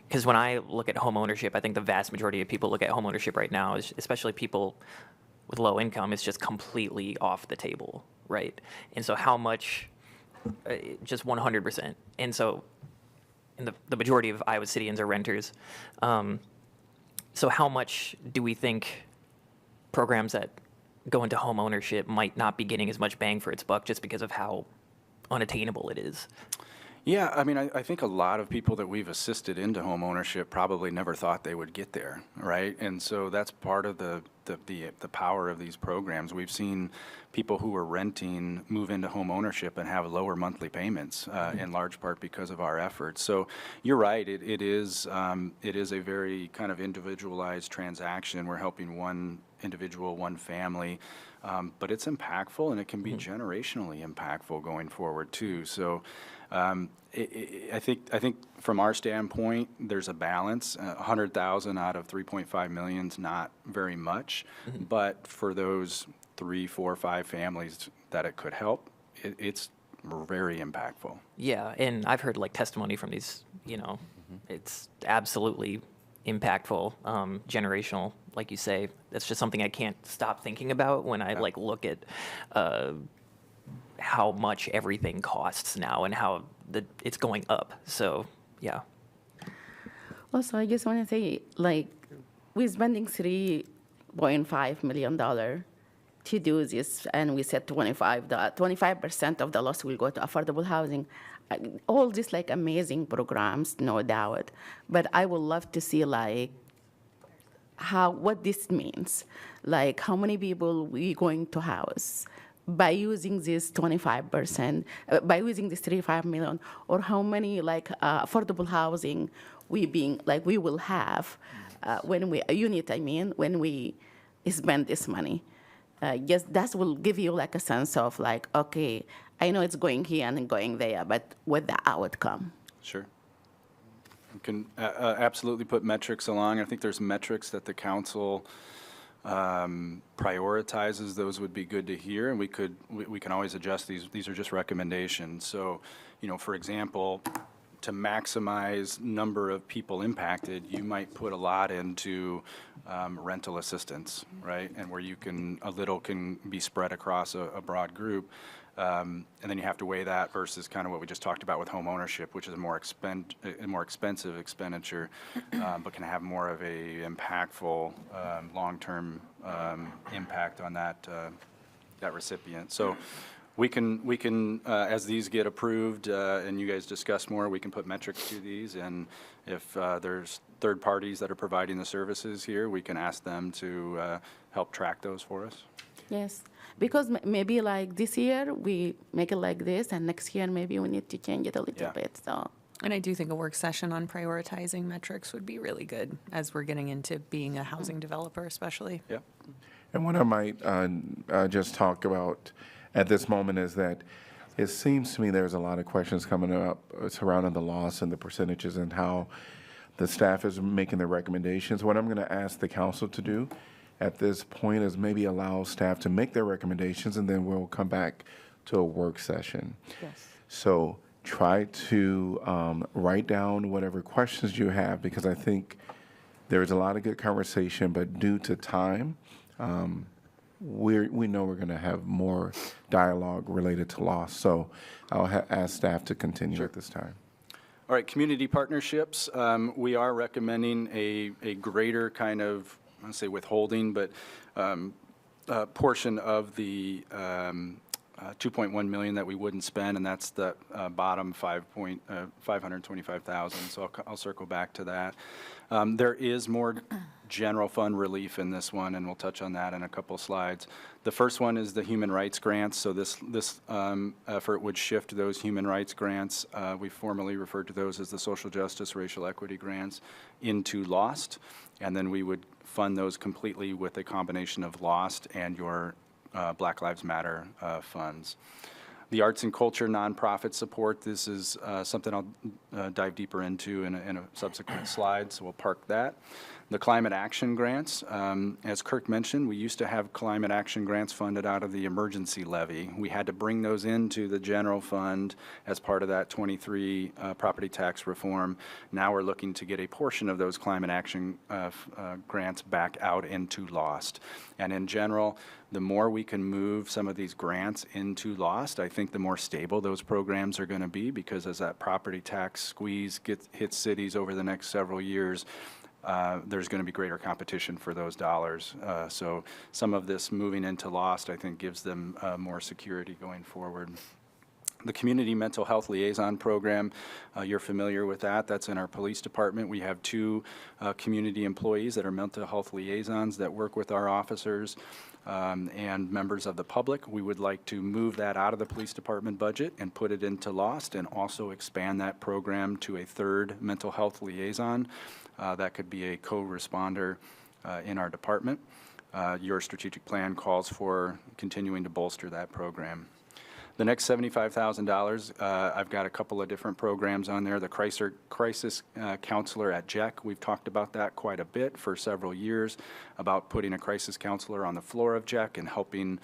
Because when I look at home ownership, I think the vast majority of people look at home ownership right now, especially people with low income, is just completely off the table, right? And so how much, just 100%. And so, and the majority of Iowa Cityans are renters. So how much do we think programs that go into home ownership might not be getting as much bang for its buck just because of how unattainable it is? Yeah, I mean, I think a lot of people that we've assisted into home ownership probably never thought they would get there, right? And so that's part of the power of these programs. We've seen people who are renting move into home ownership and have lower monthly payments, in large part because of our efforts. So you're right, it is a very kind of individualized transaction. We're helping one individual, one family, but it's impactful, and it can be generationally impactful going forward too. So I think from our standpoint, there's a balance. 100,000 out of 3.5 million is not very much, but for those 3, 4, 5 families that it could help, it's very impactful. Yeah, and I've heard like testimony from these, it's absolutely impactful, generational, like you say. That's just something I can't stop thinking about when I like look at how much everything costs now and how it's going up. So, yeah. Also, I just want to say, like, we're spending $3.5 million to do this, and we said 25% of the loss will go to affordable housing. All these, like, amazing programs, no doubt. But I would love to see, like, what this means. Like, how many people we going to house by using this 25%, by using this 35 million, or how many like affordable housing we will have when we spend this money. Yes, that will give you like a sense of like, okay, I know it's going here and going there, but what the outcome? Sure. You can absolutely put metrics along. I think there's metrics that the council prioritizes. Those would be good to hear, and we can always adjust these. These are just recommendations. So, for example, to maximize number of people impacted, you might put a lot into rental assistance, right? And where a little can be spread across a broad group. And then you have to weigh that versus kind of what we just talked about with home ownership, which is a more expensive expenditure, but can have more of a impactful long-term impact on that recipient. So we can as these get approved and you guys discuss more, we can put metrics to these, and if there's third parties that are providing the services here, we can ask them to help track those for us. Yes, because maybe like this year we make it like this, and next year maybe we need to change it a little bit. So. And I do think a work session on prioritizing metrics would be really good as we're getting into being a housing developer, especially. Yeah. And what I might just talk about at this moment is that it seems to me there's a lot of questions coming up surrounding the loss and the percentages and how the staff is making their recommendations. What I'm going to ask the council to do at this point is maybe allow staff to make their recommendations, and then we'll come back to a work session. Yes. So try to write down whatever questions you have, because I think there's a lot of good conversation, but due to time, we know we're going to have more dialogue related to loss. So I'll ask staff to continue at this time. All right, community partnerships. We are recommending a greater kind of, I don't say withholding, but portion of the 2.1 million that we wouldn't spend, and that's the bottom 525,000. So I'll circle back to that. There is more general fund relief in this one, and we'll touch on that in a couple slides. The first one is the human rights grants. So this effort would shift those human rights grants. We formerly referred to those as the social justice, racial equity grants into LOST, and then we would fund those completely with a combination of LOST and your Black Lives Matter funds. The arts and culture nonprofit support, this is something I'll dive deeper into in a subsequent slide, so we'll park that. The climate action grants, as Kirk mentioned, we used to have climate action grants funded out of the emergency levy. We had to bring those into the general fund as part of that 23 property tax reform. Now we're looking to get a portion of those climate action grants back out into LOST. And in general, the more we can move some of these grants into LOST, I think the more stable those programs are going to be, because as that property tax squeeze hits cities over the next several years, there's going to be greater competition for those dollars. So some of this moving into LOST, I think, gives them more security going forward. The Community Mental Health Liaison Program, you're familiar with that. That's in our police department. We have 2 community employees that are mental health liaisons that work with our officers and members of the public. We would like to move that out of the police department budget and put it into LOST, and also expand that program to a 3rd mental health liaison. That could be a co-responder in our department. Your strategic plan calls for continuing to bolster that program. The next $75,000, I've got a couple of different programs on there. The crisis counselor at JEC, we've talked about that quite a bit for several years, about putting a crisis counselor on the floor of JEC and helping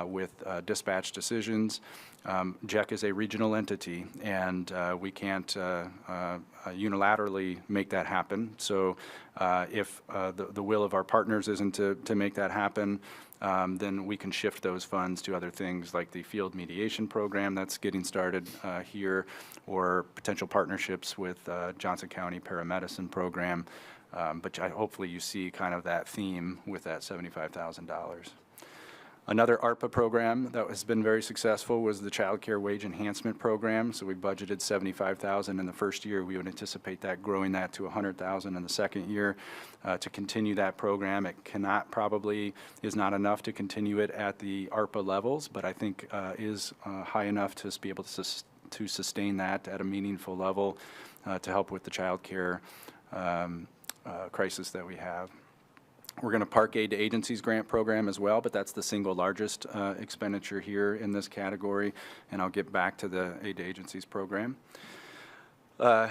with dispatch decisions. JEC is a regional entity, and we can't unilaterally make that happen. So if the will of our partners isn't to make that happen, then we can shift those funds to other things like the field mediation program that's getting started here, or potential partnerships with Johnson County Paramedicine Program. But hopefully you see kind of that theme with that $75,000. Another ARPA program that has been very successful was the Child Care Wage Enhancement Program. So we budgeted $75,000 in the first year. We would anticipate that growing that to $100,000 in the second year to continue that program. It is not enough to continue it at the ARPA levels, but I think is high enough to be able to sustain that at a meaningful level to help with the child care crisis that we have. We're going to Park Aid to Agencies grant program as well, but that's the single largest expenditure here in this category, and I'll get back to the Aid to Agencies program. The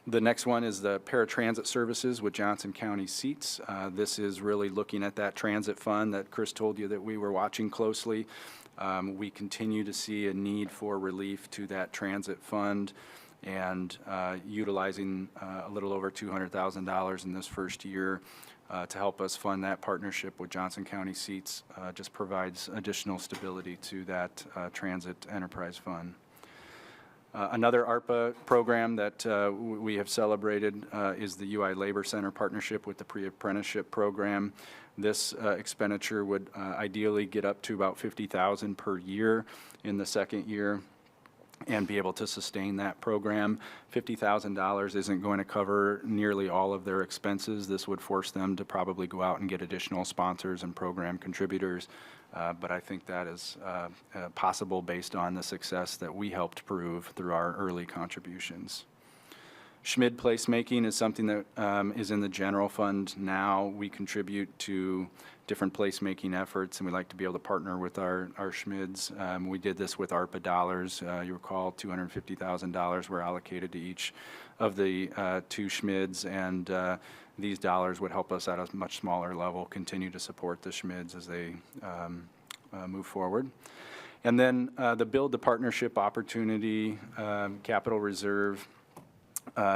next one is the paratransit services with Johnson County Seats. This is really looking at that transit fund that Chris told you that we were watching closely. We continue to see a need for relief to that transit fund, and utilizing a little over $200,000 in this first year to help us fund that partnership with Johnson County Seats just provides additional stability to that transit enterprise fund. Another ARPA program that we have celebrated is the UI Labor Center partnership with the pre-apprenticeship program. This expenditure would ideally get up to about $50,000 per year in the second year and be able to sustain that program. $50,000 isn't going to cover nearly all of their expenses. This would force them to probably go out and get additional sponsors and program contributors. But I think that is possible based on the success that we helped prove through our early contributions. SCHMID placemaking is something that is in the general fund now. We contribute to different placemaking efforts, and we like to be able to partner with our SCHMIDs. We did this with ARPA dollars. You recall $250,000 were allocated to each of the 2 SCHMIDs, and these dollars would help us at a much smaller level continue to support the SCHMIDs as they move forward. And then the Build the Partnership Opportunity Capital Reserve.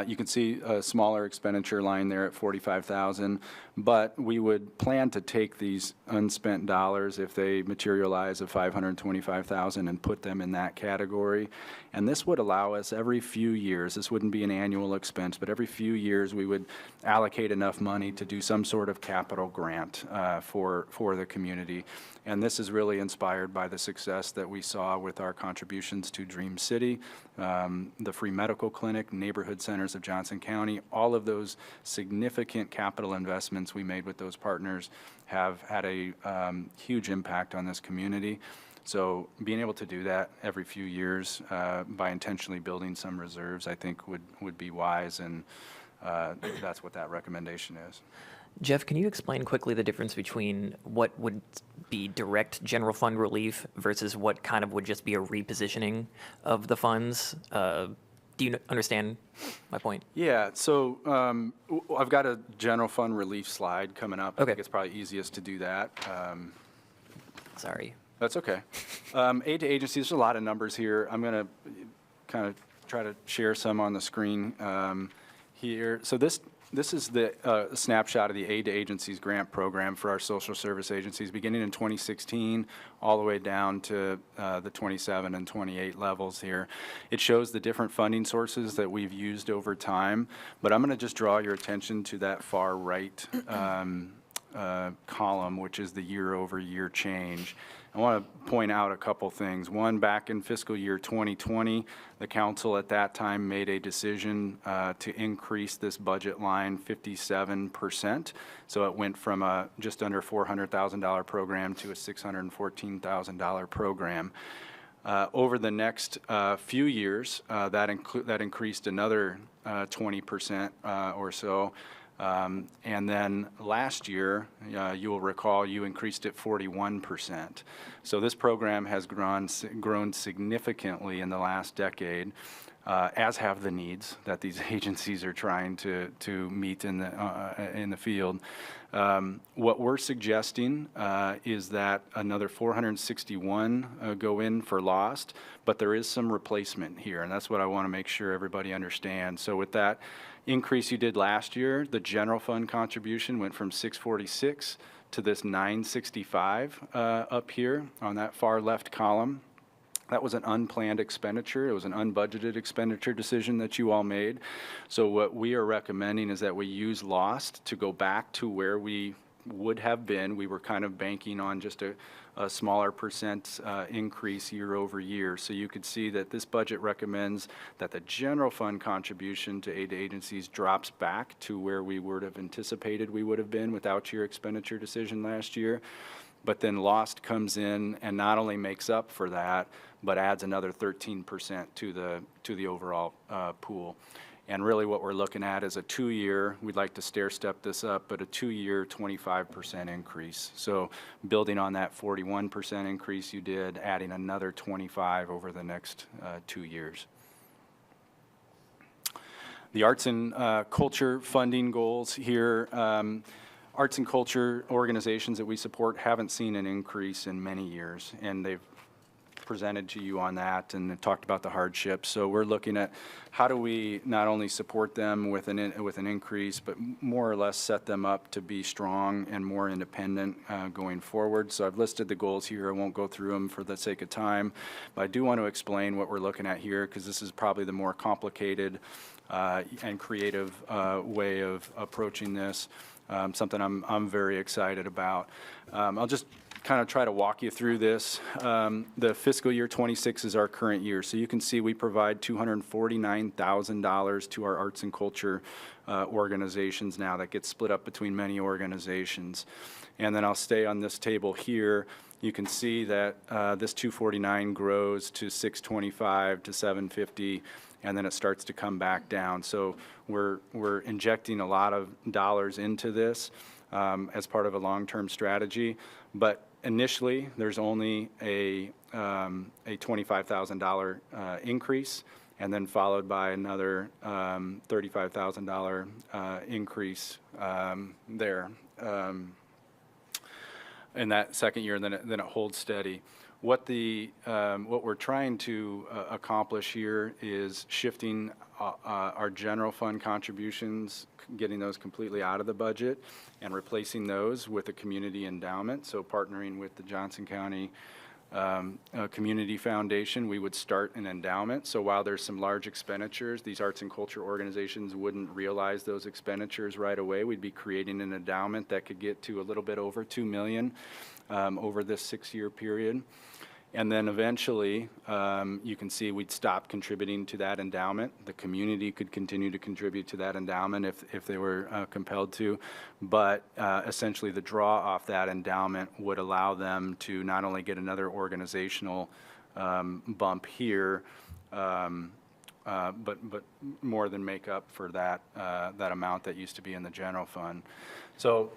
You can see a smaller expenditure line there at $45,000, but we would plan to take these unspent dollars if they materialize of $525,000 and put them in that category. And this would allow us every few years, this wouldn't be an annual expense, but every few years we would allocate enough money to do some sort of capital grant for the community. And this is really inspired by the success that we saw with our contributions to Dream City, the free medical clinic, neighborhood centers of Johnson County. All of those significant capital investments we made with those partners have had a huge impact on this community. So being able to do that every few years by intentionally building some reserves, I think would be wise, and that's what that recommendation is. Jeff, can you explain quickly the difference between what would be direct general fund relief versus what kind of would just be a repositioning of the funds? do you understand my point? Yeah, so I've got a general fund relief slide coming up. I Okay. think it's probably easiest to do that. Sorry. That's okay. Aid to agencies, there's a lot of numbers here. I'm going to kind of try to share some on the screen here. So this is the snapshot of the Aid to Agencies grant program for our social service agencies, beginning in 2016, all the way down to the 27 and 28 levels here. It shows the different funding sources that we've used over time, but I'm going to just draw your attention to that far right column, which is the year-over-year change. I want to point out a couple things. One, back in fiscal year 2020, the council at that time made a decision to increase this budget line 57%. So it went from a just under $400,000 program to a $614,000 program. Over the next few years, that increased another 20% or so. And then last year, you will recall, you increased it 41%. So this program has grown significantly in the last decade, as have the needs that these agencies are trying to meet in the field. What we're suggesting is that another 461 go in for lost, but there is some replacement here, and that's what I want to make sure everybody understands. So with that increase you did last year, the general fund contribution went from 646 to this 965 up here on that far left column. That was an unplanned expenditure. It was an unbudgeted expenditure decision that you all made. So what we are recommending is that we use lost to go back to where we would have been. We were kind of banking on just a smaller percent increase year over year. So you could see that this budget recommends that the general fund contribution to aid to agencies drops back to where we would have anticipated we would have been without your expenditure decision last year. But then lost comes in and not only makes up for that, but adds another 13% to the overall pool. And really what we're looking at is a 2-year, we'd like to stair step this up, but a 2-year 25% increase. So building on that 41% increase you did, adding another 25 over the next 2 years. The arts and culture funding goals here. Arts and culture organizations that we support haven't seen an increase in many years, and they've presented to you on that and talked about the hardships. So we're looking at how do we not only support them with an increase, but more or less set them up to be strong and more independent going forward. So I've listed the goals here. I won't go through them for the sake of time, but I do want to explain what we're looking at here, because this is probably the more complicated and creative way of approaching this. Something I'm very excited about. I'll just kind of try to walk you through this. The fiscal year 26 is our current year. So you can see we provide $249,000 to our arts and culture organizations now. That gets split up between many organizations. And then I'll stay on this table here. You can see that this 249 grows to 625 to 750, and then it starts to come back down. So we're injecting a lot of dollars into this as part of a long-term strategy. But initially, there's only a $25,000 increase, and then followed by another $35,000 increase there in that second year, and then it holds steady. What we're trying to accomplish here is shifting our general fund contributions, getting those completely out of the budget and replacing those with a community endowment. So partnering with the Johnson County Community Foundation, we would start an endowment. So while there's some large expenditures, these arts and culture organizations wouldn't realize those expenditures right away. We'd be creating an endowment that could get to a little bit over $2 million over this 6-year period. And then eventually, you can see we'd stop contributing to that endowment. The community could continue to contribute to that endowment if they were compelled to. But essentially, the draw off that endowment would allow them to not only get another organizational bump here, but more than make up for that amount that used to be in the general fund. So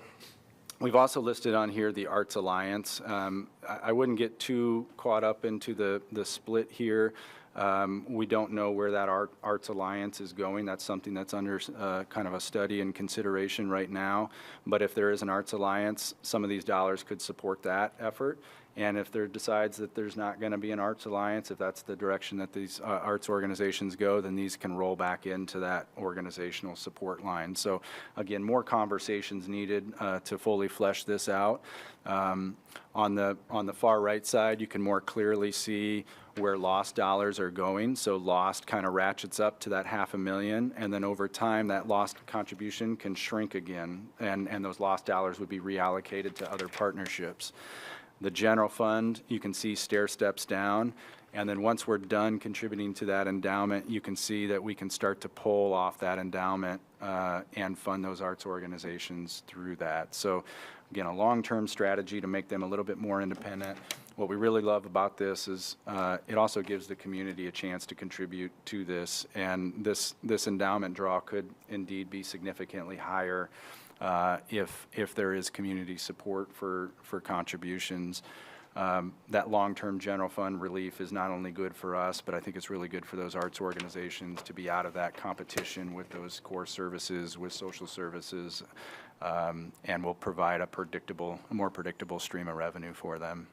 we've also listed on here the Arts Alliance. I wouldn't get too caught up into the split here. We don't know where that Arts Alliance is going. That's something that's under kind of a study and consideration right now. But if there is an Arts Alliance, some of these dollars could support that effort. And if there decides that there's not going to be an Arts Alliance, if that's the direction that these arts organizations go, then these can roll back into that organizational support line. So again, more conversations needed to fully flesh this out. On the far right side, you can more clearly see where lost dollars are going. So lost kind of ratchets up to that $500,000, and then over time, that lost contribution can shrink again, and those lost dollars would be reallocated to other partnerships. The general fund, you can see stair steps down, and then once we're done contributing to that endowment, you can see that we can start to pull off that endowment and fund those arts organizations through that. So again, a long-term strategy to make them a little bit more independent. What we really love about this is it also gives the community a chance to contribute to this, and this endowment draw could indeed be significantly higher if there is community support for contributions. That long-term general fund relief is not only good for us, but I think it's really good for those arts organizations to be out of that competition with those core services, with social services, and will provide a more predictable stream of revenue for them.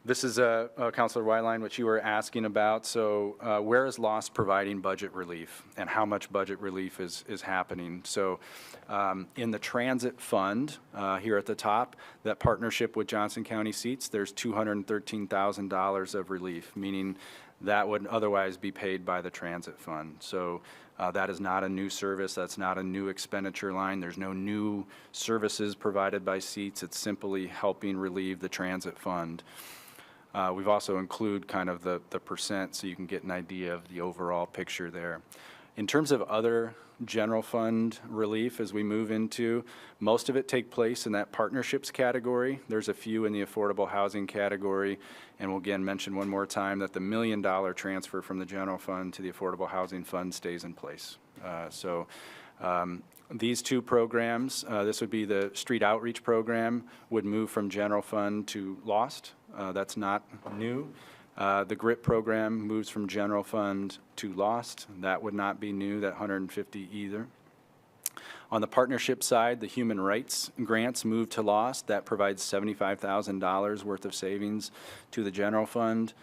This is Councilor Wyline, what you were asking about. So where is LOST providing budget relief, and how much budget relief is happening? So in the transit fund here at the top, that partnership with Johnson County Seats, there's $213,000 of relief, meaning that would otherwise be paid by the transit fund. So that is not a new service. That's not a new expenditure line. There's no new services provided by Seats. It's simply helping relieve the transit fund. We've also included kind of the percent so you can get an idea of the overall picture there. In terms of other general fund relief as we move into, most of it take place in that partnerships category. There's a few in the affordable housing category, and we'll again mention one more time that the $1 million transfer from the general fund to the affordable housing fund stays in place. These two programs, this would be the street outreach program, would move from general fund to LOST. That's not new. The GRIP program moves from general fund to LOST. That would not be new, that 150 either. On the partnership side, the human rights grants move to LOST. That provides $75,000 worth of savings to the general fund.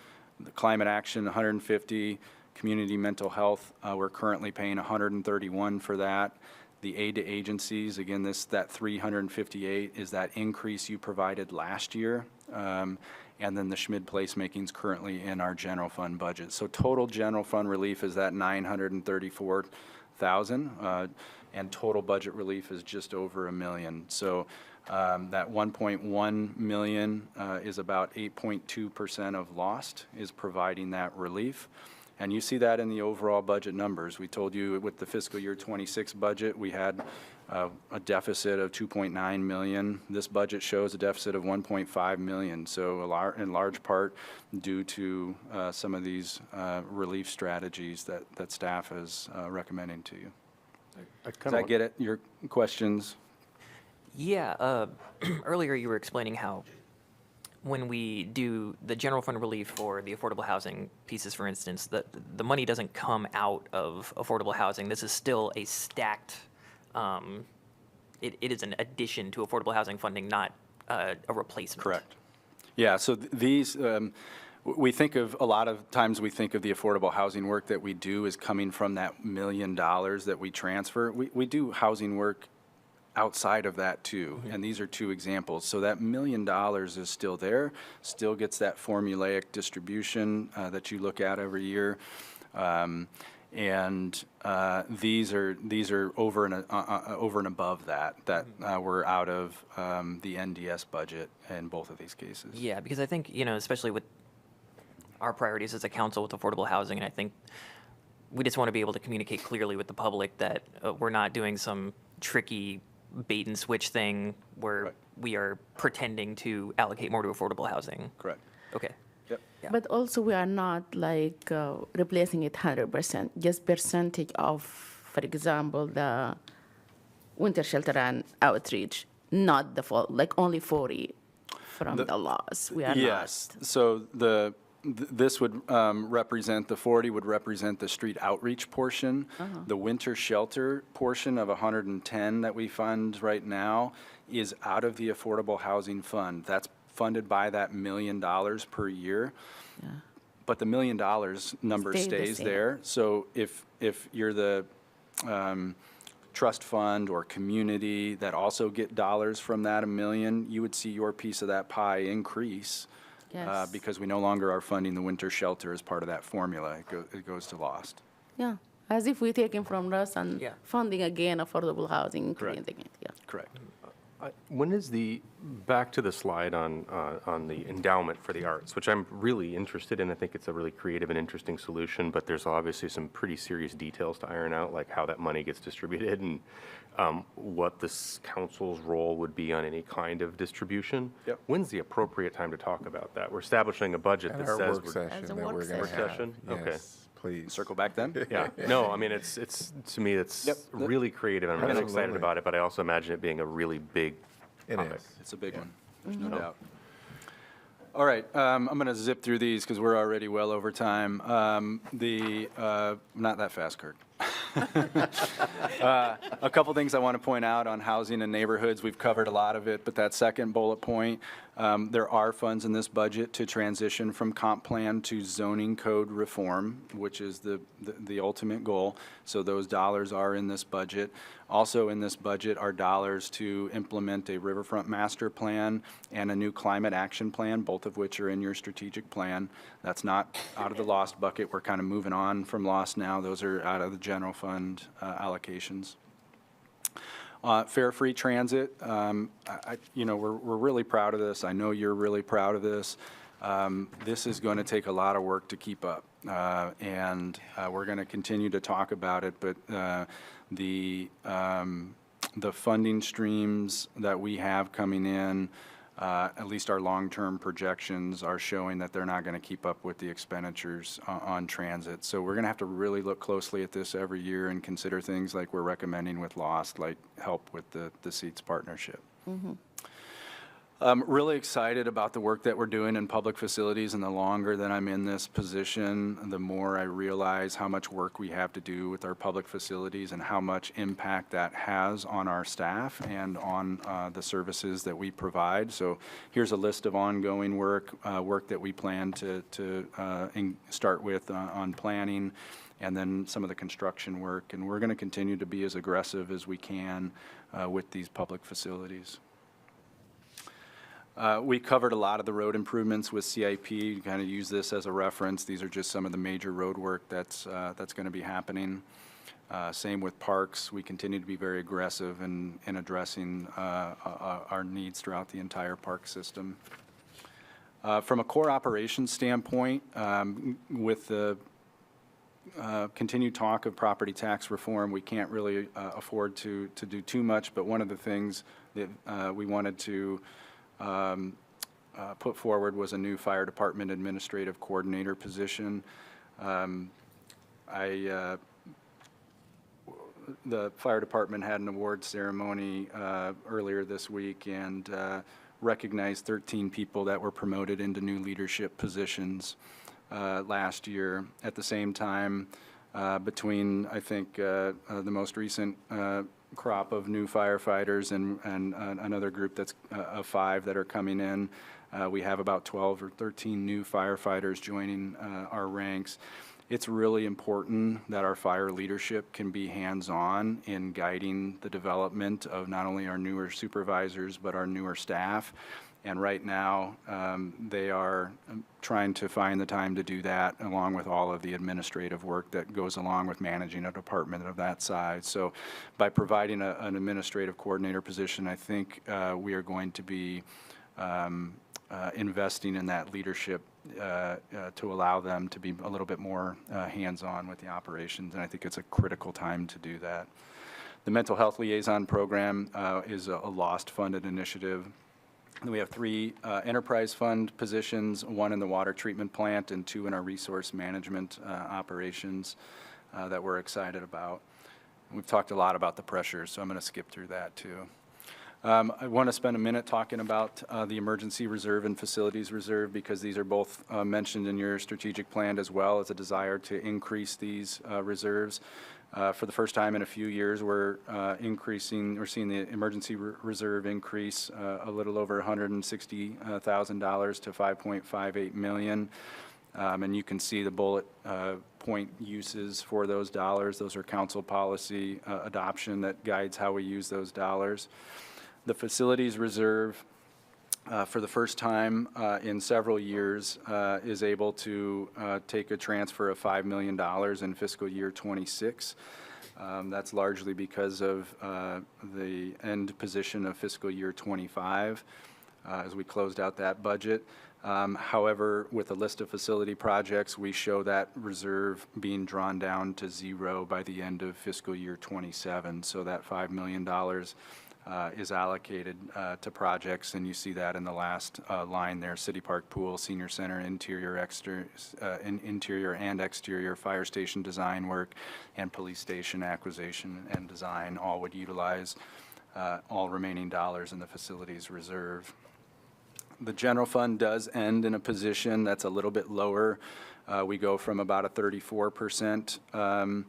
The climate action, 150. Community mental health, we're currently paying 131 for that. The aid to agencies, again, that 358 is that increase you provided last year. And then the Schmid placemaking is currently in our general fund budget. So total general fund relief is that $934,000, and total budget relief is just over $1 million. So that $1.1 million is about 8.2% of LOST is providing that relief. And you see that in the overall budget numbers. We told you with the fiscal year 26 budget, we had a deficit of $2.9 million. This budget shows a deficit of $1.5 million. So in large part due to some of these relief strategies that staff is recommending to you. Does that get it, your questions? Yeah, earlier you were explaining how when we do the general fund relief for the affordable housing pieces, for instance, the money doesn't come out of affordable housing. This is still a stacked, it is an addition to affordable housing funding, not a replacement. Correct. Yeah, so these, we think of, a lot of times we think of the affordable housing work that we do as coming from that $1 million that we transfer. We do housing work outside of that too, and these are two examples. So that $1 million is still there, still gets that formulaic distribution that you look at every year, and these are over and above that we're out of the NDS budget in both of these cases. Yeah, because I think, especially with our priorities as a council with affordable housing, and I think we just want to be able to communicate clearly with the public that we're not doing some tricky bait and switch thing where we are pretending to allocate more to affordable housing. Correct. Okay. Yep. Yeah. But also we are not like replacing it 100%, just percentage of, for example, the winter shelter and outreach, not the full, like only 40 from the laws. We are yes. So the This would represent, the 40 would represent the street outreach portion. The winter shelter portion of 110 that we fund right now is out of the Affordable Housing Fund. That's funded by that $1 million per year. But the $1 million number Stayed the stays same. there. So if you're the trust fund or community that also get dollars from that $1 million, you would see your piece of that pie increase. Yes. Because we no longer are funding the winter shelter as part of that formula. It goes to lost. Yeah, as if we taking from us and Yeah. funding again affordable housing, Correct. creating it, yeah. Correct. When is back to the slide on the endowment for the arts, which I'm really interested in. I think it's a really creative and interesting solution, but there's obviously some pretty serious details to iron out, like how that money gets distributed and what this council's role would be on any kind of distribution. Yep. When's the appropriate time to talk about that? We're establishing a budget At that our says work we're. session As a that work we're going to session. have. Session? Okay. Yes, please. Circle back then? Yeah, no, I mean, it's, to me, it's Yep. really creative. I'm really excited Absolutely. about it, but I also imagine it being a really big It topic. is. It's a big one, there's no doubt. All right, I'm going to zip through these because we're already well over time. Not that fast, Kirk. A couple things I want to point out on housing and neighborhoods. We've covered a lot of it, but that second bullet point, there are funds in this budget to transition from comp plan to zoning code reform, which is the ultimate goal. So those dollars are in this budget. Also in this budget are dollars to implement a riverfront master plan and a new climate action plan, both of which are in your strategic plan. That's not out of the lost bucket. We're kind of moving on from lost now. Those are out of the general fund allocations. Fare free transit, we're really proud of this. I know you're really proud of this. This is going to take a lot of work to keep up, and we're going to continue to talk about it, but the funding streams that we have coming in, at least our long-term projections are showing that they're not going to keep up with the expenditures on transit. So we're going to have to really look closely at this every year and consider things like we're recommending with LOST, like help with the SEATS partnership. I'm really excited about the work that we're doing in public facilities, and the longer that I'm in this position, the more I realize how much work we have to do with our public facilities and how much impact that has on our staff and on the services that we provide. So here's a list of ongoing work that we plan to start with on planning, and then some of the construction work. And we're going to continue to be as aggressive as we can with these public facilities. We covered a lot of the road improvements with CIP. You kind of use this as a reference. These are just some of the major road work that's going to be happening. Same with parks. We continue to be very aggressive in addressing our needs throughout the entire park system. From a core operations standpoint, with the continued talk of property tax reform, we can't really afford to do too much, but one of the things that we wanted to put forward was a new fire department administrative coordinator position. The fire department had an award ceremony earlier this week and recognized 13 people that were promoted into new leadership positions last year. At the same time, between, I think, the most recent crop of new firefighters and another group that's of 5 that are coming in, we have about 12 or 13 new firefighters joining our ranks. It's really important that our fire leadership can be hands-on in guiding the development of not only our newer supervisors, but our newer staff. And right now, they are trying to find the time to do that, along with all of the administrative work that goes along with managing a department of that size. So by providing an administrative coordinator position, I think we are going to be investing in that leadership to allow them to be a little bit more hands-on with the operations, and I think it's a critical time to do that. The Mental Health Liaison Program is a LOST-funded initiative. And we have 3 enterprise fund positions, 1 in the water treatment plant and 2 in our resource management operations that we're excited about. We've talked a lot about the pressures, so I'm going to skip through that too. I want to spend a minute talking about the emergency reserve and facilities reserve, because these are both mentioned in your strategic plan, as well as a desire to increase these reserves. For the first time in a few years, we're seeing the emergency reserve increase a little over $160,000 to $5.58 million. And you can see the bullet point uses for those dollars. Those are council policy adoption that guides how we use those dollars. The facilities reserve, for the first time in several years, is able to take a transfer of $5 million in fiscal year '26. That's largely because of the end position of fiscal year '25 as we closed out that budget. However, with a list of facility projects, we show that reserve being drawn down to zero by the end of fiscal year '27. So that $5 million is allocated to projects, and you see that in the last line there: City Park Pool, Senior Center, interior and exterior fire station design work, and police station acquisition and design. All would utilize all remaining dollars in the facilities reserve. The general fund does end in a position that's a little bit lower. We go from about a 34%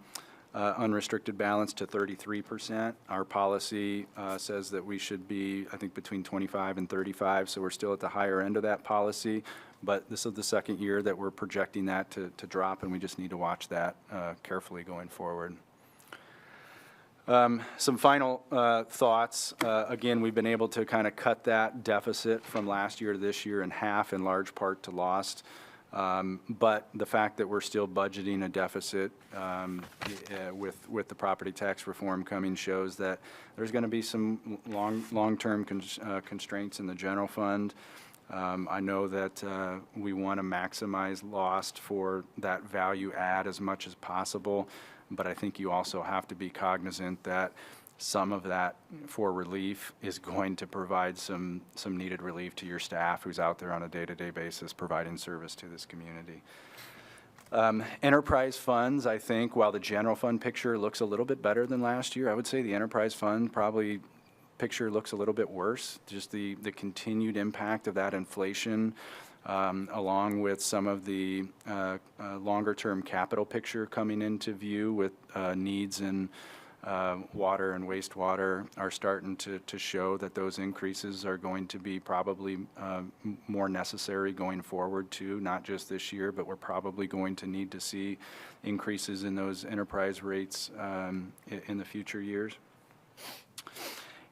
unrestricted balance to 33%. Our policy says that we should be, I think, between 25 and 35, so we're still at the higher end of that policy. But this is the second year that we're projecting that to drop, and we just need to watch that carefully going forward. Some final thoughts. Again, we've been able to kind of cut that deficit from last year to this year in half, in large part to lost. But the fact that we're still budgeting a deficit with the property tax reform coming shows that there's going to be some long-term constraints in the general fund. I know that we want to maximize lost for that value add as much as possible, but I think you also have to be cognizant that some of that for relief is going to provide some needed relief to your staff who's out there on a day-to-day basis providing service to this community. Enterprise funds, I think, while the general fund picture looks a little bit better than last year, I would say the enterprise fund probably picture looks a little bit worse. Just the continued impact of that inflation, along with some of the longer-term capital picture coming into view with needs in water and wastewater, are starting to show that those increases are going to be probably more necessary going forward too, not just this year, but we're probably going to need to see increases in those enterprise rates in the future years.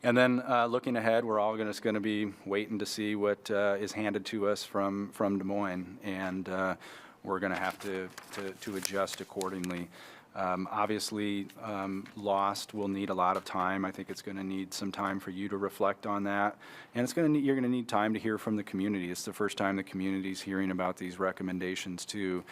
And then looking ahead, we're all just going to be waiting to see what is handed to us from Des Moines, and we're going to have to adjust accordingly. Obviously, lost will need a lot of time. I think it's going to need some time for you to reflect on that, and you're going to need time to hear from the community. It's the first time the community's hearing about these recommendations too.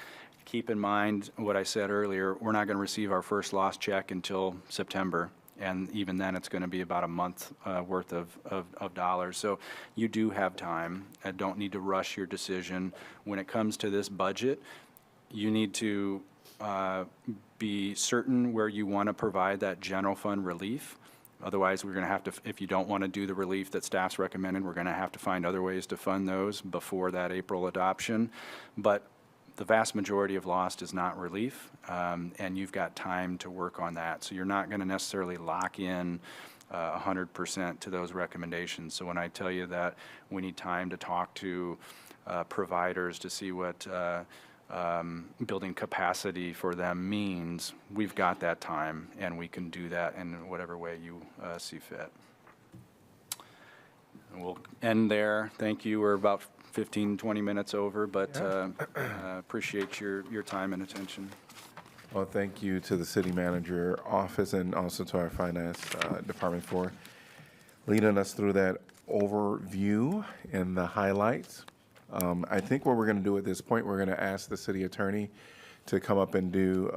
Keep in mind what I said earlier. We're not going to receive our first lost check until September. And even then, it's going to be about a month worth of dollars. So you do have time. Don't need to rush your decision. When it comes to this budget, you need to be certain where you want to provide that general fund relief. Otherwise, we're going to have to, if you don't want to do the relief that staff's recommended, we're going to have to find other ways to fund those before that April adoption. But the vast majority of lost is not relief, and you've got time to work on that. So you're not going to necessarily lock in 100% to those recommendations. So when I tell you that we need time to talk to providers to see what building capacity for them means, we've got that time, and we can do that in whatever way you see fit. And we'll end there. Thank you. We're about 15, 20 minutes over, but appreciate your time and attention. Well, thank you to the city manager office and also to our finance department for leading us through that overview and the highlights. I think what we're going to do at this point, we're going to ask the city attorney to come up and do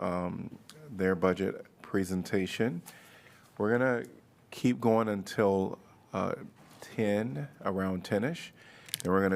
their budget presentation. We're going to keep going until 10, around 10-ish, and we're going to